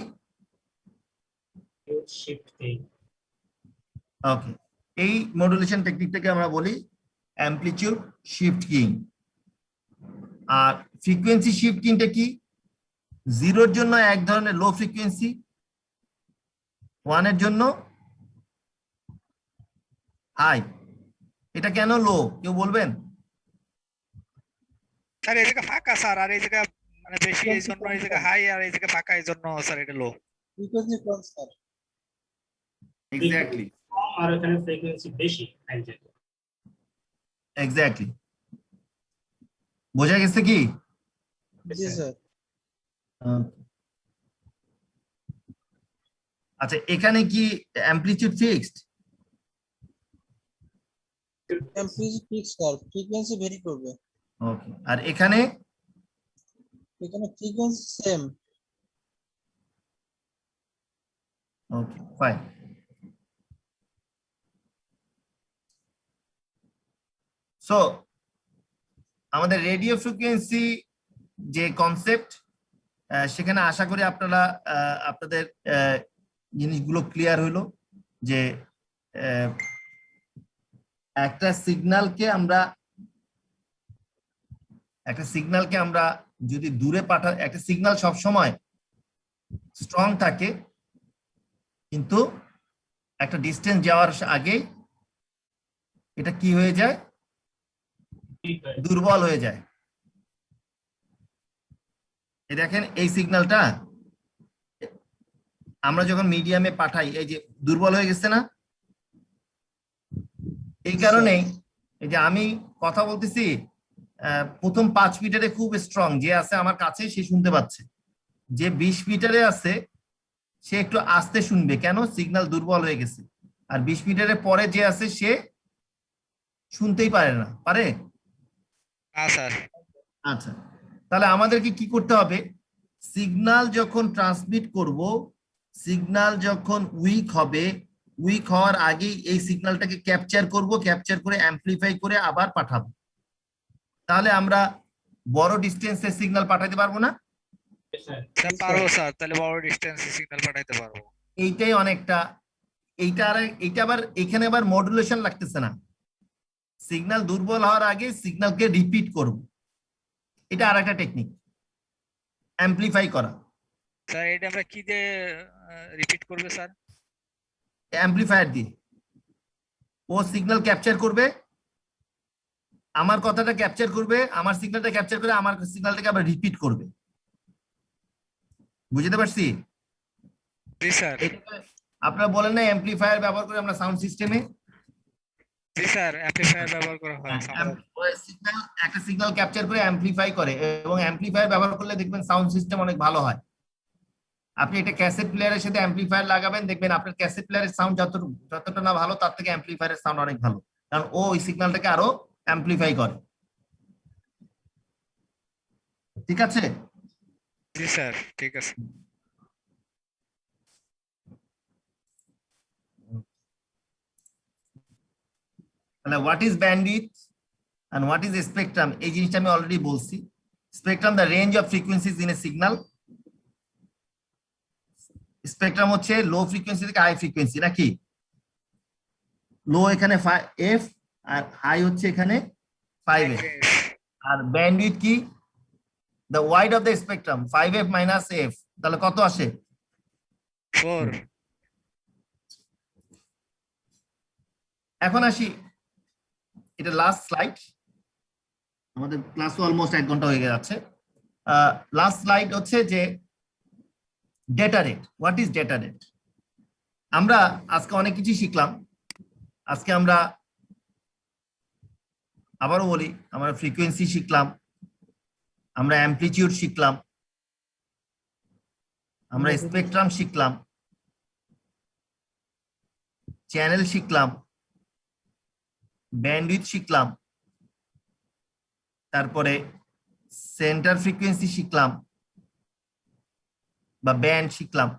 শিফটিং। ওকে, এই মডুলেশন টেকনিকটাকে আমরা বলি অ্যামপ্লিটিউড শিফট কিং। আর ফ্রিকোয়েন্সি শিফট কিংটা কি? জিরোর জন্য এক ধরনের লো ফ্রিকোয়েন্সি, ওয়ানের জন্য হাই। এটা কেন লো, কেউ বলবেন? স্যার এই জায়গা ফাঁকা স্যার, আর এই জায়গা মানে বেশি, এই জন্য এই জায়গা হাই, আর এই জায়গা ফাঁকা, এই জন্য স্যার এটা লো। ফ্রিকোয়েন্সি কম স্যার। এক্স্যাক্টলি, আর এখানে ফ্রিকোয়েন্সি বেশি হাই যেটা। এক্স্যাক্টলি। বোঝা গেছে কি? জি স্যার। আচ্ছা, এখানে কি amplitude fixed? Amplitude fix sir, frequency vary করবে। ওকে, আর এখানে? এখানে frequency same. Okay fine. So আমাদের রেডিও ফ্রিকোয়েন্সি যে কনসেপ্ট, সেখানে আশা করি আপনারা আপনাদের জিনিসগুলো ক্লিয়ার হইলো যে একটা সিগন্যালকে আমরা যদি দূরে একটা সিগন্যাল সব সময় স্ট্রং থাকে, কিন্তু একটা ডিস্টেন্স যাওয়ার আগে এটা কি হয়ে যায়, দুর্বল হয়ে যায়। এই দেখেন এই সিগন্যালটা আমরা যখন মিডিয়ামে পাঠাই, এই যে দুর্বল হয়ে গেছে না? এই কারণেই এই যে আমি কথা বলতেছি, প্রথম 5 মিটারে খুব স্ট্রং, যে আছে আমার কাছে সে শুনতে পাচ্ছে। যে 20 মিটারে আছে সে একটু আস্তে শুনবে, কেন? সিগন্যাল দুর্বল হয়ে গেছে। আর 20 মিটারের পরে যে আছে সে শুনতেই পারে না, পারে? হ্যাঁ স্যার। আচ্ছা, তাহলে আমাদেরকে কি করতে হবে? সিগন্যাল যখন ট্রান্সমিট করব, সিগন্যাল যখন উইক হবে, উইক হওয়ার আগেই এই সিগন্যালটাকে ক্যাপচার করব, ক্যাপচার করে অ্যাম্পলিফাই করে আবার পাঠাবো। তাহলে আমরা বড় ডিস্টেন্সের সিগন্যাল পাঠাতে পারবো না? স্যার পারবো স্যার, তাহলে বড় ডিসটেন্সে সিগন্যাল পাঠাইতে পারবো। এইটাই অনেকটা, এইটা আবার এখানে আবার মডুলেশন লাগতেছে না। সিগন্যাল দুর্বল হওয়ার আগে সিগন্যালকে রিপিট করব, এটা আর একটা টেকনিক, অ্যাম্পলিফাই করা। স্যার এটা আমরা কি দিয়ে রিপিট করবে স্যার? অ্যাম্পলিফায়ার দিয়ে। ও সিগন্যাল ক্যাপচার করবে, আমার কথাটা ক্যাপচার করবে, আমার সিগন্যালটা ক্যাপচার করে আমার সিগন্যালটাকে আবার রিপিট করবে। বুঝতে পারছি? জি স্যার। আপনারা বলেন না অ্যাম্পলিফায়ার ব্যবহার করে আমরা সাউন্ড সিস্টেমে? জি স্যার, অ্যাম্পলিফায়ার ব্যবহার করা হয়। একটা সিগন্যাল ক্যাপচার করে অ্যাম্পলিফাই করে, এবং অ্যাম্পলিফায়ার ব্যবহার করলে দেখবেন সাউন্ড সিস্টেম অনেক ভালো হয়। আপনি এটা ক্যাসেট প্লেয়ারের সাথে অ্যাম্পলিফায়ার লাগাবেন, দেখবেন আপনার ক্যাসেট প্লেয়ারের সাউন্ড যতটা না ভালো, তার থেকে অ্যাম্পলিফায়ারের সাউন্ড অনেক ভালো, কারণ ও ওই সিগন্যালটাকে আরো অ্যাম্পলিফাই করে। ঠিক আছে? জি স্যার, ঠিক আছে। তাহলে what is bandwidth and what is spectrum, এই জিনিসটা আমি অলরেডি বলছি। Spectrum the range of frequencies in a signal. Spectrum হচ্ছে লো ফ্রিকোয়েন্সি থেকে হাই ফ্রিকোয়েন্সি, নাকি? লো এখানে এফ, আর হাই হচ্ছে এখানে 5f। আর ব্যান্ডউইথ কি? The wide of the spectrum 5f minus f, তাহলে কত আসে? 4। এখন আসি, এটা লাস্ট স্লাইড, আমাদের ক্লাস অলমোস্ট 1 ঘন্টা হয়ে যাচ্ছে। লাস্ট স্লাইড হচ্ছে যে data rate. What is data rate? আমরা আজকে অনেক কিছু শিখলাম। আজকে আমরা আবারও বলি, আমরা ফ্রিকোয়েন্সি শিখলাম, আমরা অ্যামপ্লিটিউড শিখলাম, আমরা স্পেকট্রাম শিখলাম, চ্যানেল শিখলাম, ব্যান্ডউইথ শিখলাম, তারপরে সেন্টার ফ্রিকোয়েন্সি শিখলাম বা ব্যান্ড শিখলাম,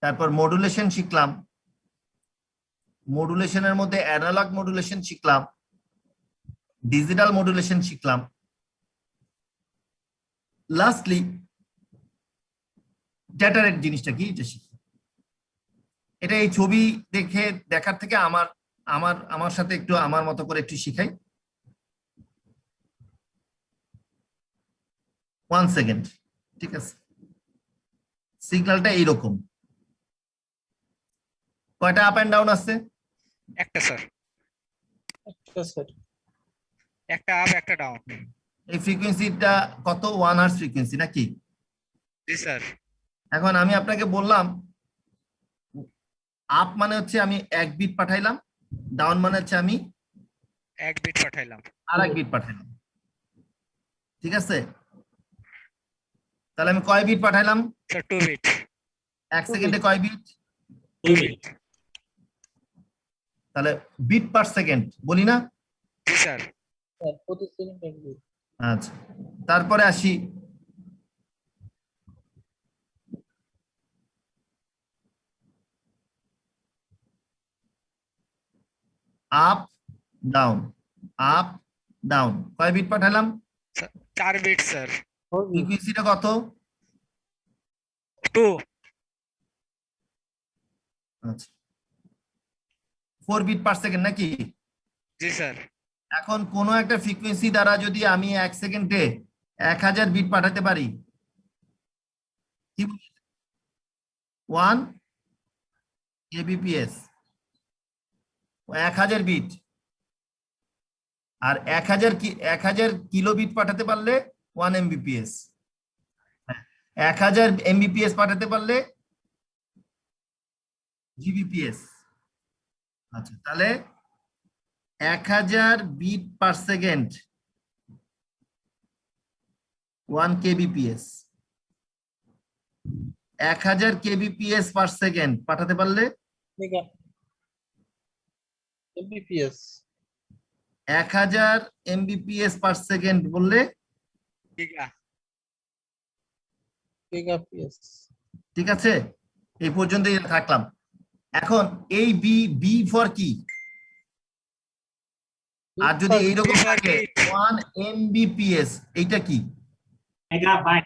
তারপর মডুলেশন শিখলাম, মডুলেশনের মধ্যে অ্যানালগ মডুলেশন শিখলাম, ডিজিটাল মডুলেশন শিখলাম, লাস্টলি ডেটা রেট জিনিসটা কি এটা শিখলাম। এটা এই ছবি দেখার থেকে আমার সাথে একটু আমার মতো করে একটু শিখাই। 1 সেকেন্ড, ঠিক আছে? সিগন্যালটা এইরকম, কয়টা আপ এন্ড ডাউন আছে? একটা স্যার, স্যার একটা আপ একটা ডাউন। এই ফ্রিকোয়েন্সিটা কত? 1 হার্টজ ফ্রিকোয়েন্সি, নাকি? জি স্যার। এখন আমি আপনাকে বললাম আপ মানে হচ্ছে আমি 1 বিট পাঠাইলাম, ডাউন মানে হচ্ছে আমি 1 বিট পাঠাইলাম। আর 1 বিট পাঠাইলাম। ঠিক আছে? তাহলে আমি কয় বিট পাঠাইলাম? Sir 2 bit. 1 সেকেন্ডে কয় বিট? 2 বিট। তাহলে বিট পার সেকেন্ড বলি না? জি স্যার। প্রতি সেকেন্ড এক বিট। আচ্ছা, তারপরে আসি আপ ডাউন, আপ ডাউন, কয় বিট পাঠালাম? 4 বিট স্যার। ফ্রিকোয়েন্সিটা কত? 2। আচ্ছা, 4 বিট পার সেকেন্ড নাকি? জি স্যার। এখন কোন একটা ফ্রিকোয়েন্সি দ্বারা যদি আমি 1 সেকেন্ডে 1000 বিট পাঠাতে পারি, কি 1 kbps, 1000 বিট, আর 1000 কিলো বিট পাঠাতে পারলে 1 mbps, 1000 mbps পাঠাতে পারলে gbps। আচ্ছা, তাহলে 1000 bit per second 1 kbps, 1000 kbps per second পাঠাতে পারলে mega Mbps 1000 mbps per second বললে গিগা। গিগাপিএস ঠিক আছে। এই পর্যন্তই থাকলাম। এখন এই বি, বি ফর কি? আর যদি এইরকম থাকে 1 mbps, এইটা কি? মেগাবাইট।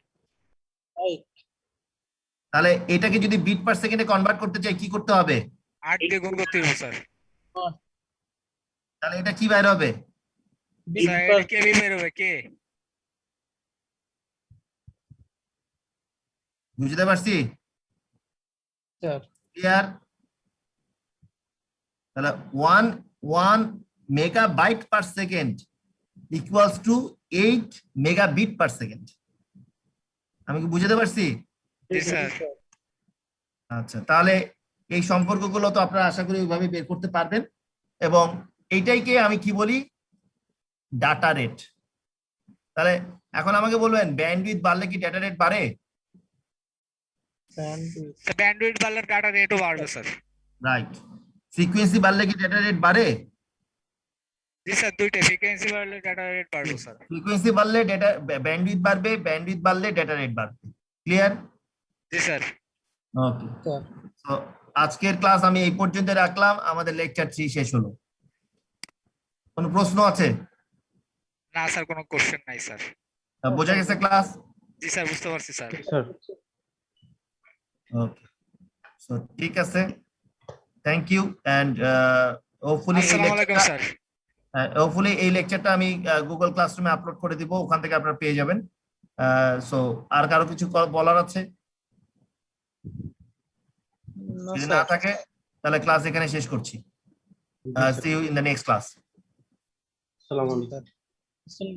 তাহলে এটাকে যদি বিট পার সেকেন্ডে কনভার্ট করতে চাই কি করতে হবে? 8 দিয়ে গুণ করতে হবে স্যার। তাহলে এটা কি বাইর হবে? স্যার এটা কেবি বের হবে, কে? বুঝতে পারছি? Sir clear? তাহলে 1 megabyte per second equals to 8 megabit per second. আমি কি বুঝতে পারছি? জি স্যার। আচ্ছা, তাহলে এই সম্পর্কগুলো তো আপনারা আশা করি ওইভাবে বের করতে পারবেন, এবং এইটাইকে আমি কি বলি? Data rate. তাহলে এখন আমাকে বলবেন ব্যান্ডউইথ বাড়লে কি ডাটা রেট বাড়ে? স্যার ব্যান্ডউইথ বাড়লে ডাটা রেটও বাড়বে স্যার। রাইট। ফ্রিকোয়েন্সি বাড়লে কি ডাটা রেট বাড়ে? জি স্যার, দুইটা ফ্রিকোয়েন্সি বাড়লে ডাটা রেট বাড়বে স্যার। ফ্রিকোয়েন্সি বাড়লে ডেটা ব্যান্ডউইথ বাড়বে, ব্যান্ডউইথ বাড়লে ডেটা রেট বাড়বে। ক্লিয়ার? জি স্যার। ওকে, স্যার তো আজকের ক্লাস আমি এই পর্যন্ত রাখলাম। আমাদের লেকচার 3 শেষ হলো। কোনো প্রশ্ন আছে? না স্যার, কোনো কোশ্চেন নাই স্যার। বোঝা গেছে ক্লাস? জি স্যার, বুঝতে পারছি স্যার। স্যার ওকে, সো ঠিক আছে, থ্যাংক ইউ, এন্ড হোপফুলি আসসালামু আলাইকুম স্যার। এই লেকচারটা আমি গুগল ক্লাসরুমে আপলোড করে দিব, ওখান থেকে আপনারা পেয়ে যাবেন। সো আর কারো কিছু বলার আছে? না যদি না স্যার থাকে তাহলে ক্লাস এখানে শেষ করছি। See you in the next class. আসসালামু আলাইকুম। স্যার